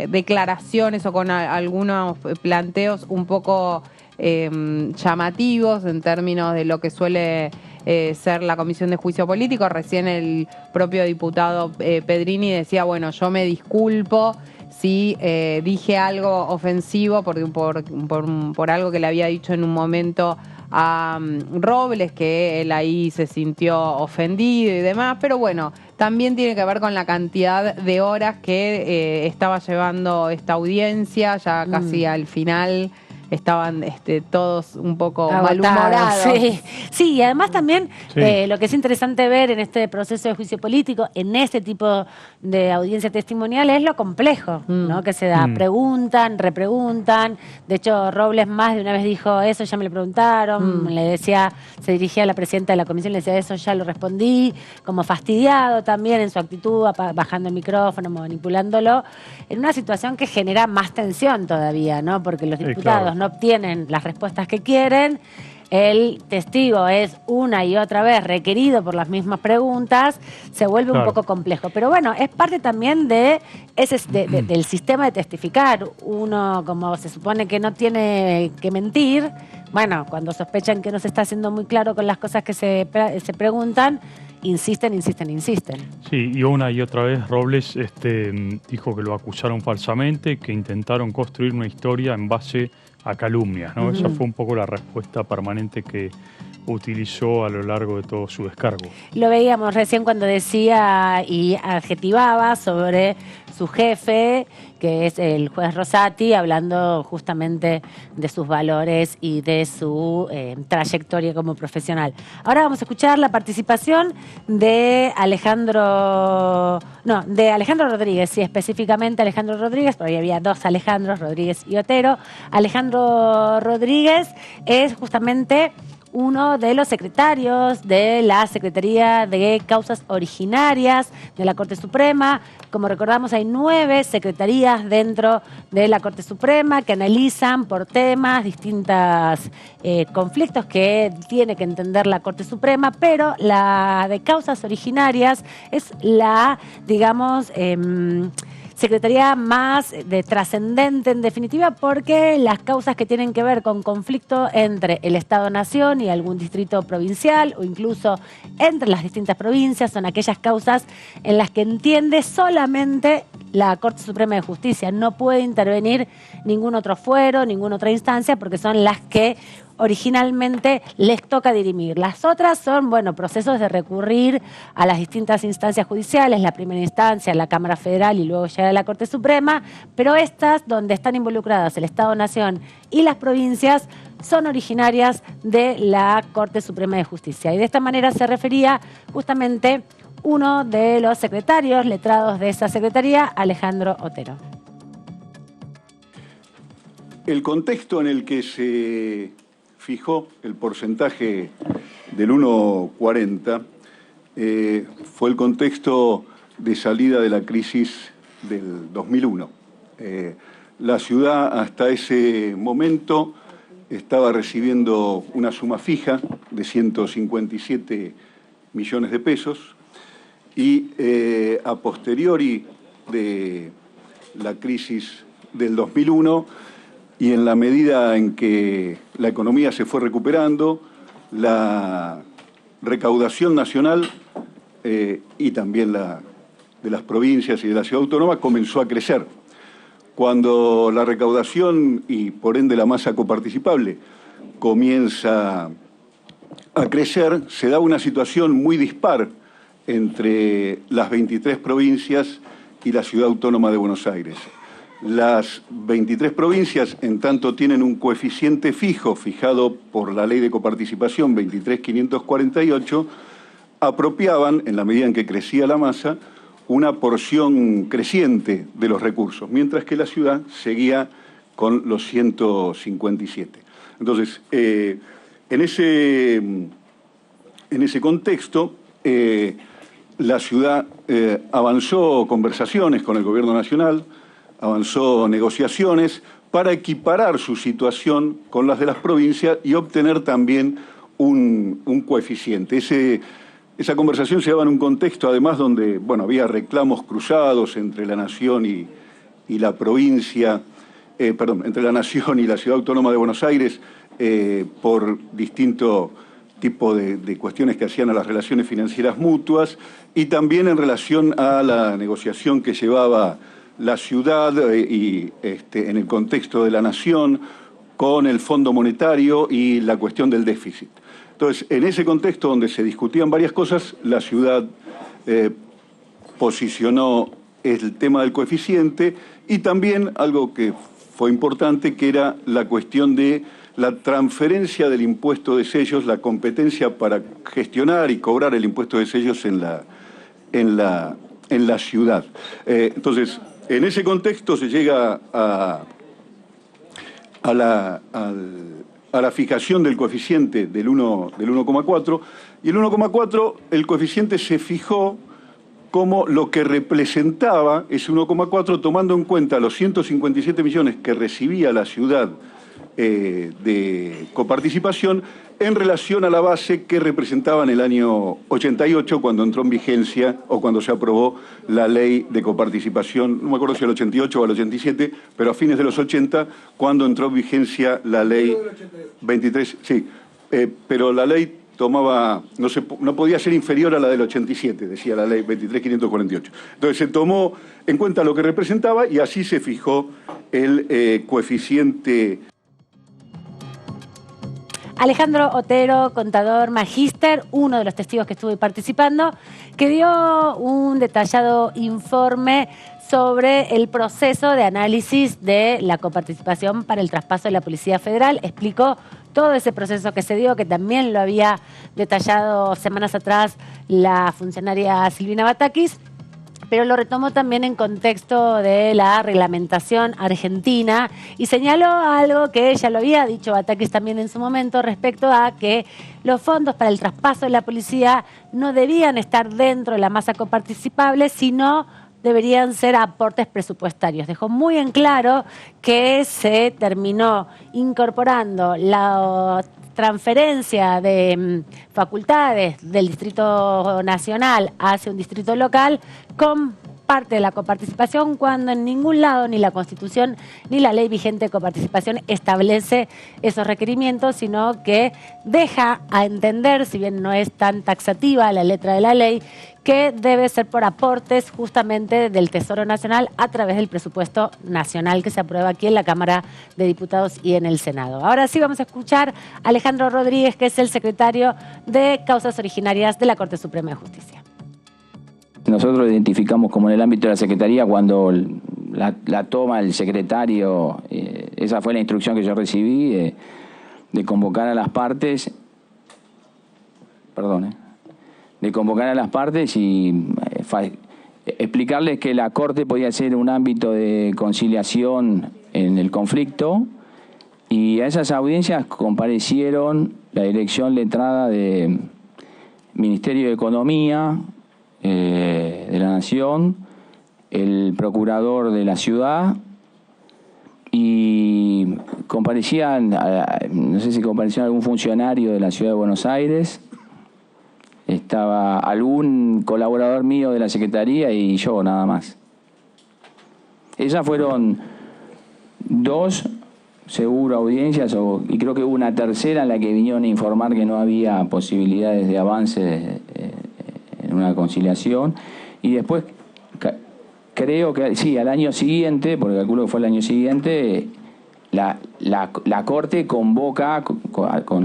declaraciones o con algunos planteos un poco llamativos en términos de lo que suele ser la Comisión de Juicio Político. Recién el propio diputado Pedrini decía, bueno, yo me disculpo si dije algo ofensivo por algo que le había dicho en un momento a Robles, que él ahí se sintió ofendido y demás, pero bueno, también tiene que ver con la cantidad de horas que estaba llevando esta audiencia, ya casi al final. Estaban todos un poco malhumorados. Sí, y además también lo que es interesante ver en este proceso de juicio político, en este tipo de audiencia testimonial, es lo complejo, ¿no? Que se da. Preguntan, repreguntan. De hecho, Robles más de una vez dijo, eso ya me lo preguntaron. Le decía, se dirigía a la presidenta de la comisión, le decía, eso ya lo respondí. Como fastidiado también en su actitud, bajando el micrófono, manipulándolo, en una situación que genera más tensión todavía, ¿no? Porque los diputados no obtienen las respuestas que quieren, el testigo es una y otra vez requerido por las mismas preguntas, se vuelve un poco complejo. Pero bueno, es parte también de del sistema de testificar. Uno, como se supone que no tiene que mentir, bueno, cuando sospechan que no se está haciendo muy claro con las cosas que se preguntan, insisten. Sí, y una y otra vez Robles dijo que lo acusaron falsamente, que intentaron construir una historia en base a calumnias, ¿no? Esa fue un poco la respuesta permanente que utilizó a lo largo de todo su descargo. Lo veíamos recién cuando decía y adjetivaba sobre su jefe, que es el juez Rosati, hablando justamente de sus valores y de su trayectoria como profesional. Ahora vamos a escuchar la participación de Alejandro Rodríguez, sí, específicamente Alejandro Rodríguez, porque había dos Alejandros, Rodríguez y Otero. Alejandro Rodríguez es justamente uno de los secretarios de la Secretaría de Causas Originarias de la Corte Suprema. Como recordamos, hay 9 secretarías dentro de la Corte Suprema que analizan por temas distintos conflictos que tiene que entender la Corte Suprema, pero la de Causas Originarias es la, digamos, secretaría más trascendente en definitiva, porque las causas que tienen que ver con conflicto entre el Estado-Nación y algún distrito provincial o incluso entre las distintas provincias son aquellas causas en las que entiende solamente la Corte Suprema de Justicia. No puede intervenir ningún otro fuero, ninguna otra instancia, porque son las que originalmente les toca dirimir. Las otras son, bueno, procesos de recurrir a las distintas instancias judiciales, la primera instancia, la Cámara Federal y luego llegar a la Corte Suprema, pero estas, donde están involucradas el Estado-Nación y las provincias, son originarias de la Corte Suprema de Justicia. Y de esta manera se refería justamente uno de los secretarios letrados de esa secretaría, Alejandro Otero. El contexto en el que se fijó el porcentaje del 1,40 fue el contexto de salida de la crisis del 2001. La ciudad hasta ese momento estaba recibiendo una suma fija de 157 millones de pesos y a posteriori de la crisis del 2001 y en la medida en que la economía se fue recuperando, la recaudación nacional y también la de las provincias y de la ciudad autónoma comenzó a crecer. Cuando la recaudación y por ende la masa coparticipable comienza a crecer, se da una situación muy dispar entre las 23 provincias y la ciudad autónoma de Buenos Aires. Las 23 provincias, en tanto, tienen un coeficiente fijo, fijado por la ley de coparticipación 23.548, apropiaban, en la medida en que crecía la masa, una porción creciente de los recursos, mientras que la ciudad seguía con los 157. Entonces, en ese contexto, la ciudad avanzó conversaciones con el Gobierno Nacional, avanzó negociaciones para equiparar su situación con las de las provincias y obtener también un coeficiente. Esa conversación se daba en un contexto, además, donde había reclamos cruzados entre la Nación y la provincia, entre la Nación y la Ciudad Autónoma de Buenos Aires por distinto tipo de cuestiones que hacían a las relaciones financieras mutuas y también en relación a la negociación que llevaba la ciudad y en el contexto de la Nación con el Fondo Monetario y la cuestión del déficit. Entonces, en ese contexto donde se discutían varias cosas, la ciudad posicionó el tema del coeficiente y también algo que fue importante, que era la cuestión de la transferencia del impuesto de sellos, la competencia para gestionar y cobrar el impuesto de sellos en la ciudad. Entonces, en ese contexto se llega a la fijación del coeficiente del 1,4, y el 1,4, el coeficiente se fijó como lo que representaba ese 1,4, tomando en cuenta los 157 millones que recibía la ciudad de coparticipación en relación a la base que representaba en el año 88, cuando entró en vigencia o cuando se aprobó la ley de coparticipación, no me acuerdo si al 88 o al 87, pero a fines de los 80, cuando entró en vigencia la ley 23, sí, pero la ley tomaba, no podía ser inferior a la del 87, decía la ley 23.548. Entonces se tomó en cuenta lo que representaba y así se fijó el coeficiente. Alejandro Otero, contador magíster, uno de los testigos que estuvo participando, que dio un detallado informe sobre el proceso de análisis de la coparticipación para el traspaso de la Policía Federal. Explicó todo ese proceso que se dio, que también lo había detallado semanas atrás la funcionaria Silvina Batakis, pero lo retomó también en contexto de la reglamentación argentina y señaló algo que ya lo había dicho Batakis también en su momento respecto a que los fondos para el traspaso de la policía no debían estar dentro de la masa coparticipable, sino deberían ser aportes presupuestarios. Dejó muy en claro que se terminó incorporando la transferencia de facultades del Distrito Nacional hacia un distrito local con parte de la coparticipación, cuando en ningún lado ni la Constitución ni la ley vigente de coparticipación establece esos requerimientos, sino que deja a entender, si bien no es tan taxativa la letra de la ley, que debe ser por aportes justamente del Tesoro Nacional a través del presupuesto nacional que se aprueba aquí en la Cámara de Diputados y en el Senado. Ahora sí vamos a escuchar a Alejandro Rodríguez, que es el secretario de Causas Originarias de la Corte Suprema de Justicia. Nosotros lo identificamos como en el ámbito de la Secretaría cuando la toma el secretario, esa fue la instrucción que yo recibí, de convocar a las partes, de convocar a las partes y explicarles que la Corte podía ser un ámbito de conciliación en el conflicto, y a esas audiencias comparecieron la dirección letrada de Ministerio de Economía de la Nación, el procurador de la ciudad, y comparecían, no sé si compareció algún funcionario de la Ciudad de Buenos Aires, estaba algún colaborador mío de la Secretaría y yo, nada más. Esas fueron 2, seguro, audiencias, y creo que hubo una tercera en la que vinieron a informar que no había posibilidades de avance en una conciliación. Y después, creo que sí, al año siguiente, porque calculo que fue el año siguiente, la Corte convoca,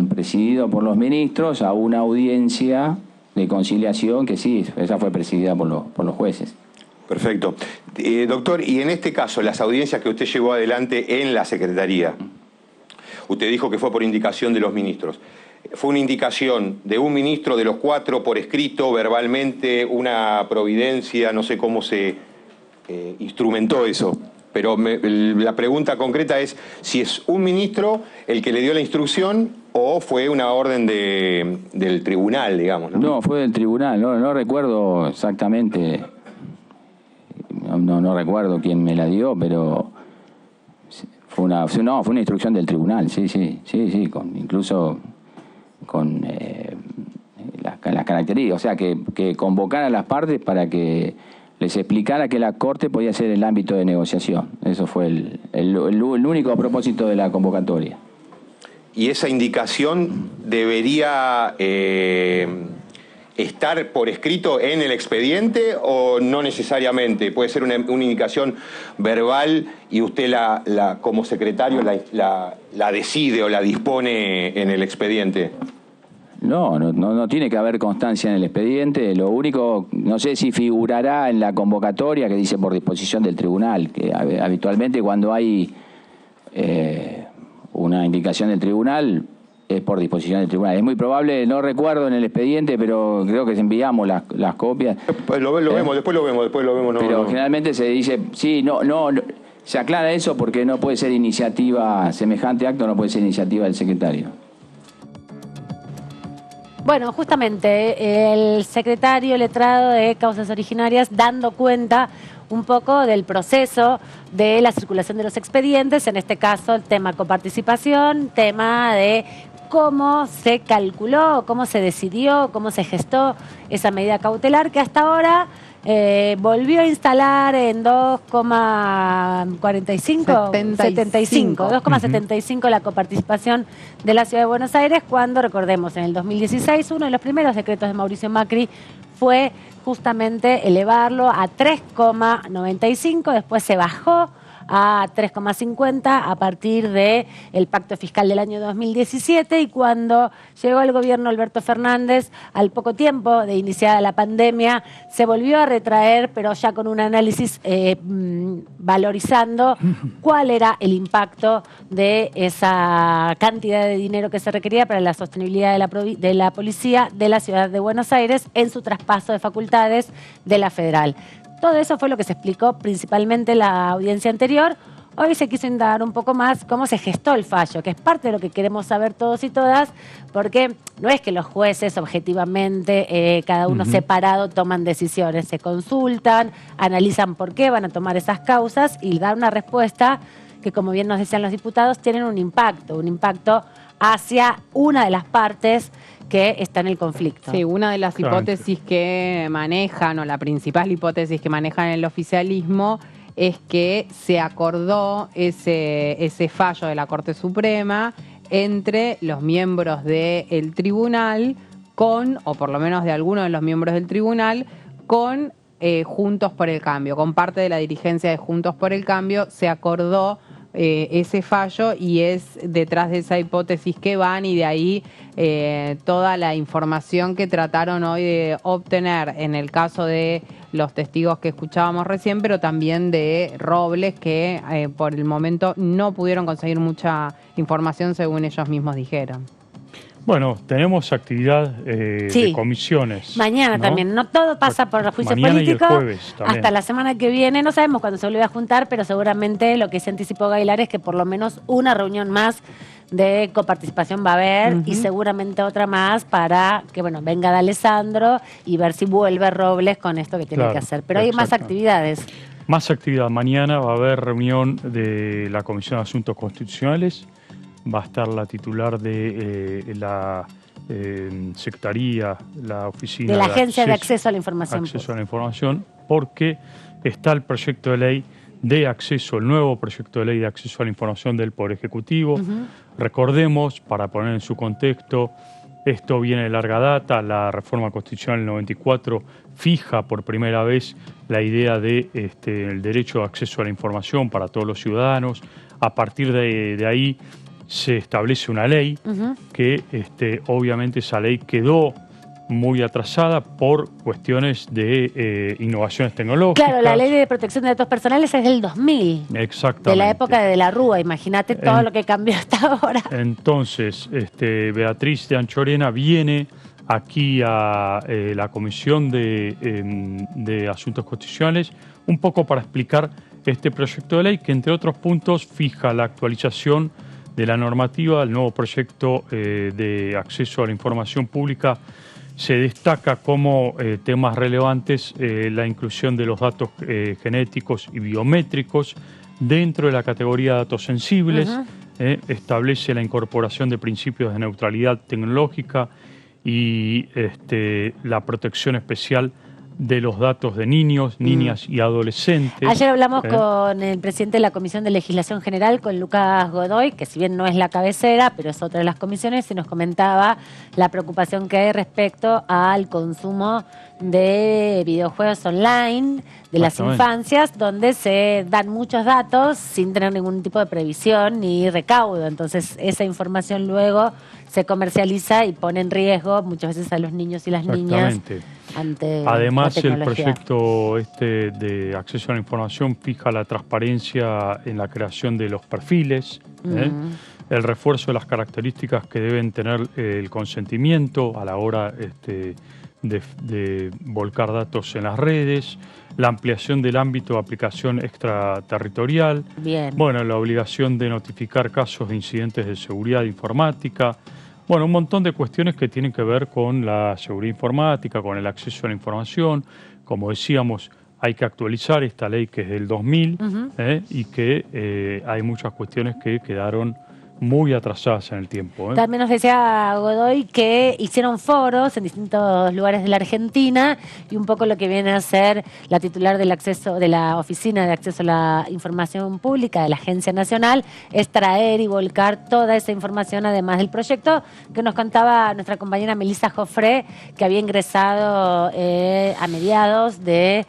presidido por los ministros, a una audiencia de conciliación que sí, esa fue presidida por los jueces. Perfecto. Doctor, y en este caso, las audiencias que usted llevó adelante en la Secretaría, usted dijo que fue por indicación de los ministros. ¿Fue una indicación de un ministro de los 4 por escrito, verbalmente, una providencia? No sé cómo se instrumentó eso. Pero la pregunta concreta es si es un ministro el que le dio la instrucción o fue una orden del tribunal, digamos. No, fue del tribunal. No recuerdo exactamente. No recuerdo quién me la dio, pero fue una instrucción del tribunal, sí, incluso con las características, o sea, que convocara a las partes para que les explicara que la Corte podía ser el ámbito de negociación. Eso fue el único propósito de la convocatoria. ¿Y esa indicación debería estar por escrito en el expediente o no necesariamente? Puede ser una indicación verbal y usted como secretario la decide o la dispone en el expediente. No tiene que haber constancia en el expediente. Lo único, no sé si figurará en la convocatoria que dice por disposición del tribunal, que habitualmente cuando hay una indicación del tribunal es por disposición del tribunal. Es muy probable, no recuerdo en el expediente, pero creo que enviamos las copias. Después lo vemos. Pero generalmente se dice, sí, no, se aclara eso porque no puede ser iniciativa, semejante acto no puede ser iniciativa del secretario. Bueno, justamente el secretario letrado de Causas Originarias dando cuenta un poco del proceso de la circulación de los expedientes, en este caso el tema coparticipación, tema de cómo se calculó, cómo se decidió, cómo se gestó esa medida cautelar que hasta ahora volvió a instalar en 2,75 la coparticipación de la Ciudad de Buenos Aires, cuando, recordemos, en el 2016 uno de los primeros decretos de Mauricio Macri fue justamente elevarlo a 3,95, después se bajó a 3,50 a partir del pacto fiscal del año 2017, y cuando llegó el gobierno Alberto Fernández, al poco tiempo de iniciada la pandemia, se volvió a retraer, pero ya con un análisis valorizando cuál era el impacto de esa cantidad de dinero que se requería para la sostenibilidad de la policía de la Ciudad de Buenos Aires en su traspaso de facultades de la federal. Todo eso fue lo que se explicó principalmente en la audiencia anterior. Hoy se quiso indagar un poco más cómo se gestó el fallo, que es parte de lo que queremos saber todos y todas, porque no es que los jueces objetivamente, cada uno separado, toman decisiones. Se consultan, analizan por qué van a tomar esas causas y dan una respuesta que, como bien nos decían los diputados, tienen un impacto hacia una de las partes que está en el conflicto. Sí, una de las hipótesis que manejan, o la principal hipótesis que manejan el oficialismo, es que se acordó ese fallo de la Corte Suprema entre los miembros del tribunal con, o por lo menos de algunos de los miembros del tribunal, con Juntos por el Cambio, con parte de la dirigencia de Juntos por el Cambio, se acordó ese fallo, y es detrás de esa hipótesis que van, y de ahí toda la información que trataron hoy de obtener en el caso de los testigos que escuchábamos recién, pero también de Robles, que por el momento no pudieron conseguir mucha información según ellos mismos dijeron. Bueno, tenemos actividad de comisiones. Mañana, ¿no? También. No todo pasa por el juicio político. Hasta la semana que viene. No sabemos cuándo se vuelve a juntar, pero seguramente lo que se anticipó Gailar es que por lo menos una reunión más de coparticipación va a haber, y seguramente otra más para que venga de Alessandro y ver si vuelve Robles con esto que tiene que hacer. Pero hay más actividades. Más actividad. Mañana va a haber reunión de la Comisión de Asuntos Constitucionales. Va a estar la titular de la Secretaría, la oficina de la Agencia de Acceso a la Información. Acceso a la Información, porque está el proyecto de ley de acceso, el nuevo proyecto de ley de acceso a la información del Poder Ejecutivo. Recordemos, para poner en su contexto, esto viene de larga data. La reforma constitucional del 94 fija por primera vez la idea de el derecho de acceso a la información para todos los ciudadanos. A partir de ahí se establece una ley que obviamente esa ley quedó muy atrasada por cuestiones de innovaciones tecnológicas. Claro, la ley de protección de datos personales es del 2000. Exactamente. De la época de la Rúa, imagínate todo lo que cambió hasta ahora. Entonces, Beatriz de Anchorena viene aquí a la Comisión de Asuntos Constitucionales un poco para explicar este proyecto de ley que, entre otros puntos, fija la actualización de la normativa. El nuevo proyecto de acceso a la información pública se destaca como temas relevantes la inclusión de los datos genéticos y biométricos dentro de la categoría de datos sensibles, establece la incorporación de principios de neutralidad tecnológica y la protección especial de los datos de niños, niñas y adolescentes. Ayer hablamos con el presidente de la Comisión de Legislación General, con Lucas Godoy, que si bien no es la cabecera, pero es otra de las comisiones, y nos comentaba la preocupación que hay respecto al consumo de videojuegos online de las infancias, donde se dan muchos datos sin tener ningún tipo de previsión ni recaudo. Entonces esa información luego se comercializa y pone en riesgo muchas veces a los niños y las niñas ante Además, la el tecnología. proyecto de acceso a la información fija la transparencia en la creación de los perfiles, el refuerzo de las características que deben tener el consentimiento a la hora de volcar datos en las redes, la ampliación del ámbito de aplicación extraterritorial, bueno, la obligación de notificar casos de incidentes de seguridad informática, bueno, un montón de cuestiones que tienen que ver con la seguridad informática, con el acceso a la información. Como decíamos, hay que actualizar esta ley que es del 2000 y que hay muchas cuestiones que quedaron muy atrasadas en el tiempo. También nos decía Godoy que hicieron foros en distintos lugares de la Argentina y un poco lo que viene a ser la titular del acceso de la Oficina de Acceso a la Información Pública de la Agencia Nacional es traer y volcar toda esa información, además del proyecto que nos contaba nuestra compañera Melissa Joffre, que había ingresado a mediados de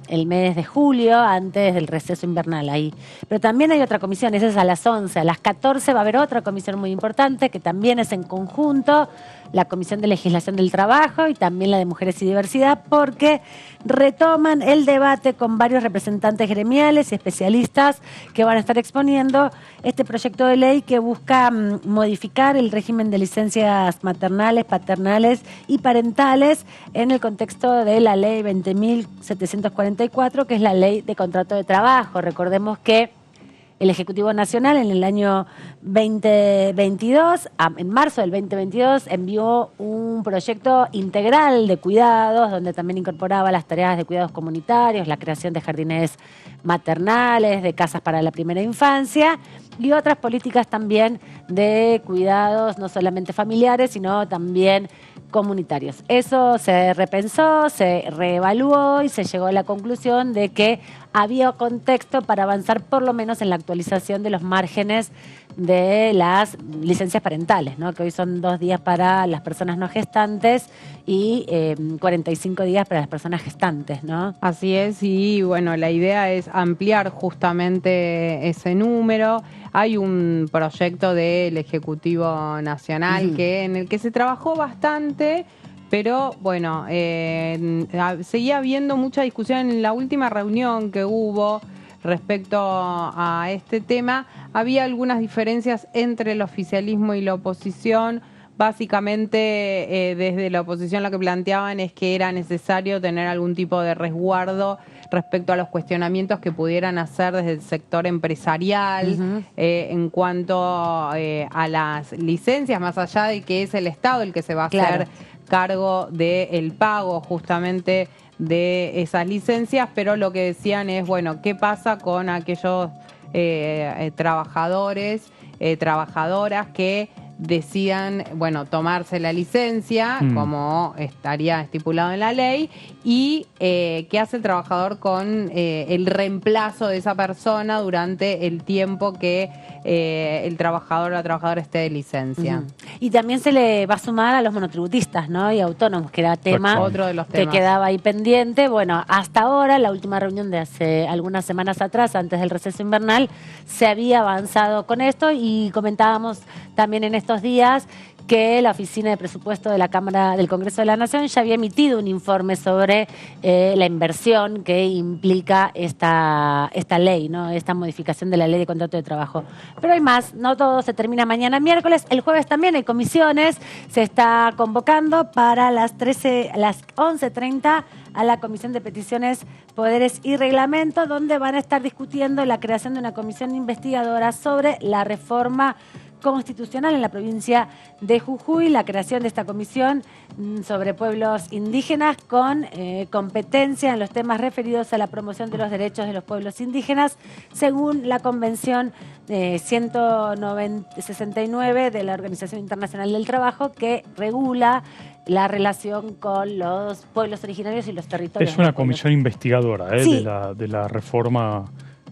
el mes de julio, antes del receso invernal ahí. Pero también hay otra comisión, esa es a las 11, a las 14 va a haber otra comisión muy importante que también es en conjunto, la Comisión de Legislación del Trabajo y también la de Mujeres y Diversidad, porque retoman el debate con varios representantes gremiales y especialistas que van a estar exponiendo este proyecto de ley que busca modificar el régimen de licencias maternales, paternales y parentales en el contexto de la ley 20.744, que es la ley de contrato de trabajo. Recordemos que el Ejecutivo Nacional en el año 2022, en marzo del 2022, envió un proyecto integral de cuidados, donde también incorporaba las tareas de cuidados comunitarios, la creación de jardines maternales, de casas para la primera infancia y otras políticas también de cuidados, no solamente familiares, sino también comunitarios. Eso se repensó, se reevaluó y se llegó a la conclusión de que había contexto para avanzar por lo menos en la actualización de los márgenes de las licencias parentales, ¿no? Que hoy son 2 días para las personas no gestantes y 45 días para las personas gestantes, ¿no? Así es, y bueno, la idea es ampliar justamente ese número. Hay un proyecto del Ejecutivo Nacional en el que se trabajó bastante, pero bueno, seguía habiendo mucha discusión en la última reunión que hubo respecto a este tema. Había algunas diferencias entre el oficialismo y la oposición. Básicamente, desde la oposición lo que planteaban es que era necesario tener algún tipo de resguardo respecto a los cuestionamientos que pudieran hacer desde el sector empresarial en cuanto a las licencias, más allá de que es el Estado el que se va a hacer cargo del pago justamente de esas licencias, pero lo que decían es, bueno, ¿qué pasa con aquellos trabajadores, trabajadoras que decidan, bueno, tomarse la licencia, como estaría estipulado en la ley, y qué hace el trabajador con el reemplazo de esa persona durante el tiempo que el trabajador o la trabajadora esté de licencia? Y también se le va a sumar a los monotributistas, ¿no? Y autónomos, que era tema otro de los que temas quedaba ahí pendiente. Bueno, hasta ahora, la última reunión de hace algunas semanas atrás, antes del receso invernal, se había avanzado con esto y comentábamos también en estos días que la Oficina de Presupuesto de la Cámara del Congreso de la Nación ya había emitido un informe sobre la inversión que implica esta ley, ¿no? Esta modificación de la ley de contrato de trabajo. Pero hay más, no todo se termina mañana miércoles, el jueves también hay comisiones, se está convocando para las 11:30 a la Comisión de Peticiones, Poderes y Reglamento, donde van a estar discutiendo la creación de una comisión investigadora sobre la reforma constitucional en la provincia de Jujuy, la creación de esta comisión sobre pueblos indígenas con competencia en los temas referidos a la promoción de los derechos de los pueblos indígenas, según la Convención 169 de la Organización Internacional del Trabajo, que regula la relación con los pueblos originarios y los territorios. Es una comisión investigadora Sí. de la reforma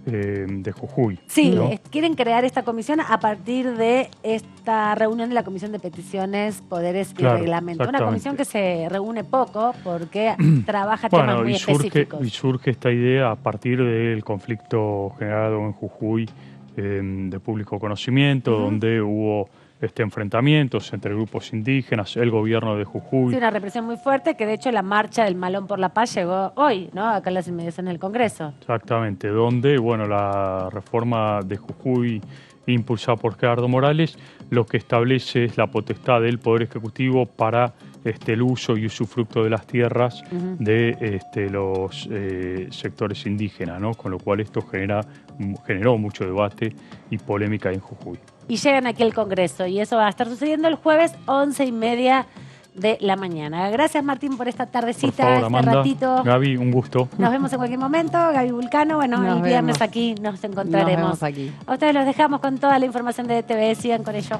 de Jujuy. Sí, ¿no? quieren crear esta comisión a partir de esta reunión de la Comisión de Peticiones, Poderes y Claro, Reglamento. Una exactamente. comisión que se reúne poco porque trabaja temas muy específicos. Y surge esta idea a partir del conflicto generado en Jujuy de público conocimiento, donde hubo enfrentamientos entre grupos indígenas, el gobierno de Jujuy. Sí, una represión muy fuerte que de hecho la marcha del Malón por la Paz llegó hoy, ¿no? Acá en las inmediaciones del Congreso. Exactamente, donde la reforma de Jujuy impulsada por Gerardo Morales lo que establece es la potestad del Poder Ejecutivo para el uso y usufructo de las tierras de los sectores indígenas, ¿no? Con lo cual esto generó mucho debate y polémica en Jujuy. Y llegan aquí al Congreso y eso va a estar sucediendo el jueves 11:30 de la mañana. Gracias, Martín, por esta tardecita, Por favor, Amanda, ratito. Gaby, un gusto. Nos vemos en cualquier momento. Gaby Vulcano, el viernes aquí nos encontraremos. Nos vemos aquí. A ustedes los dejamos con toda la información de TV. Sigan con ello.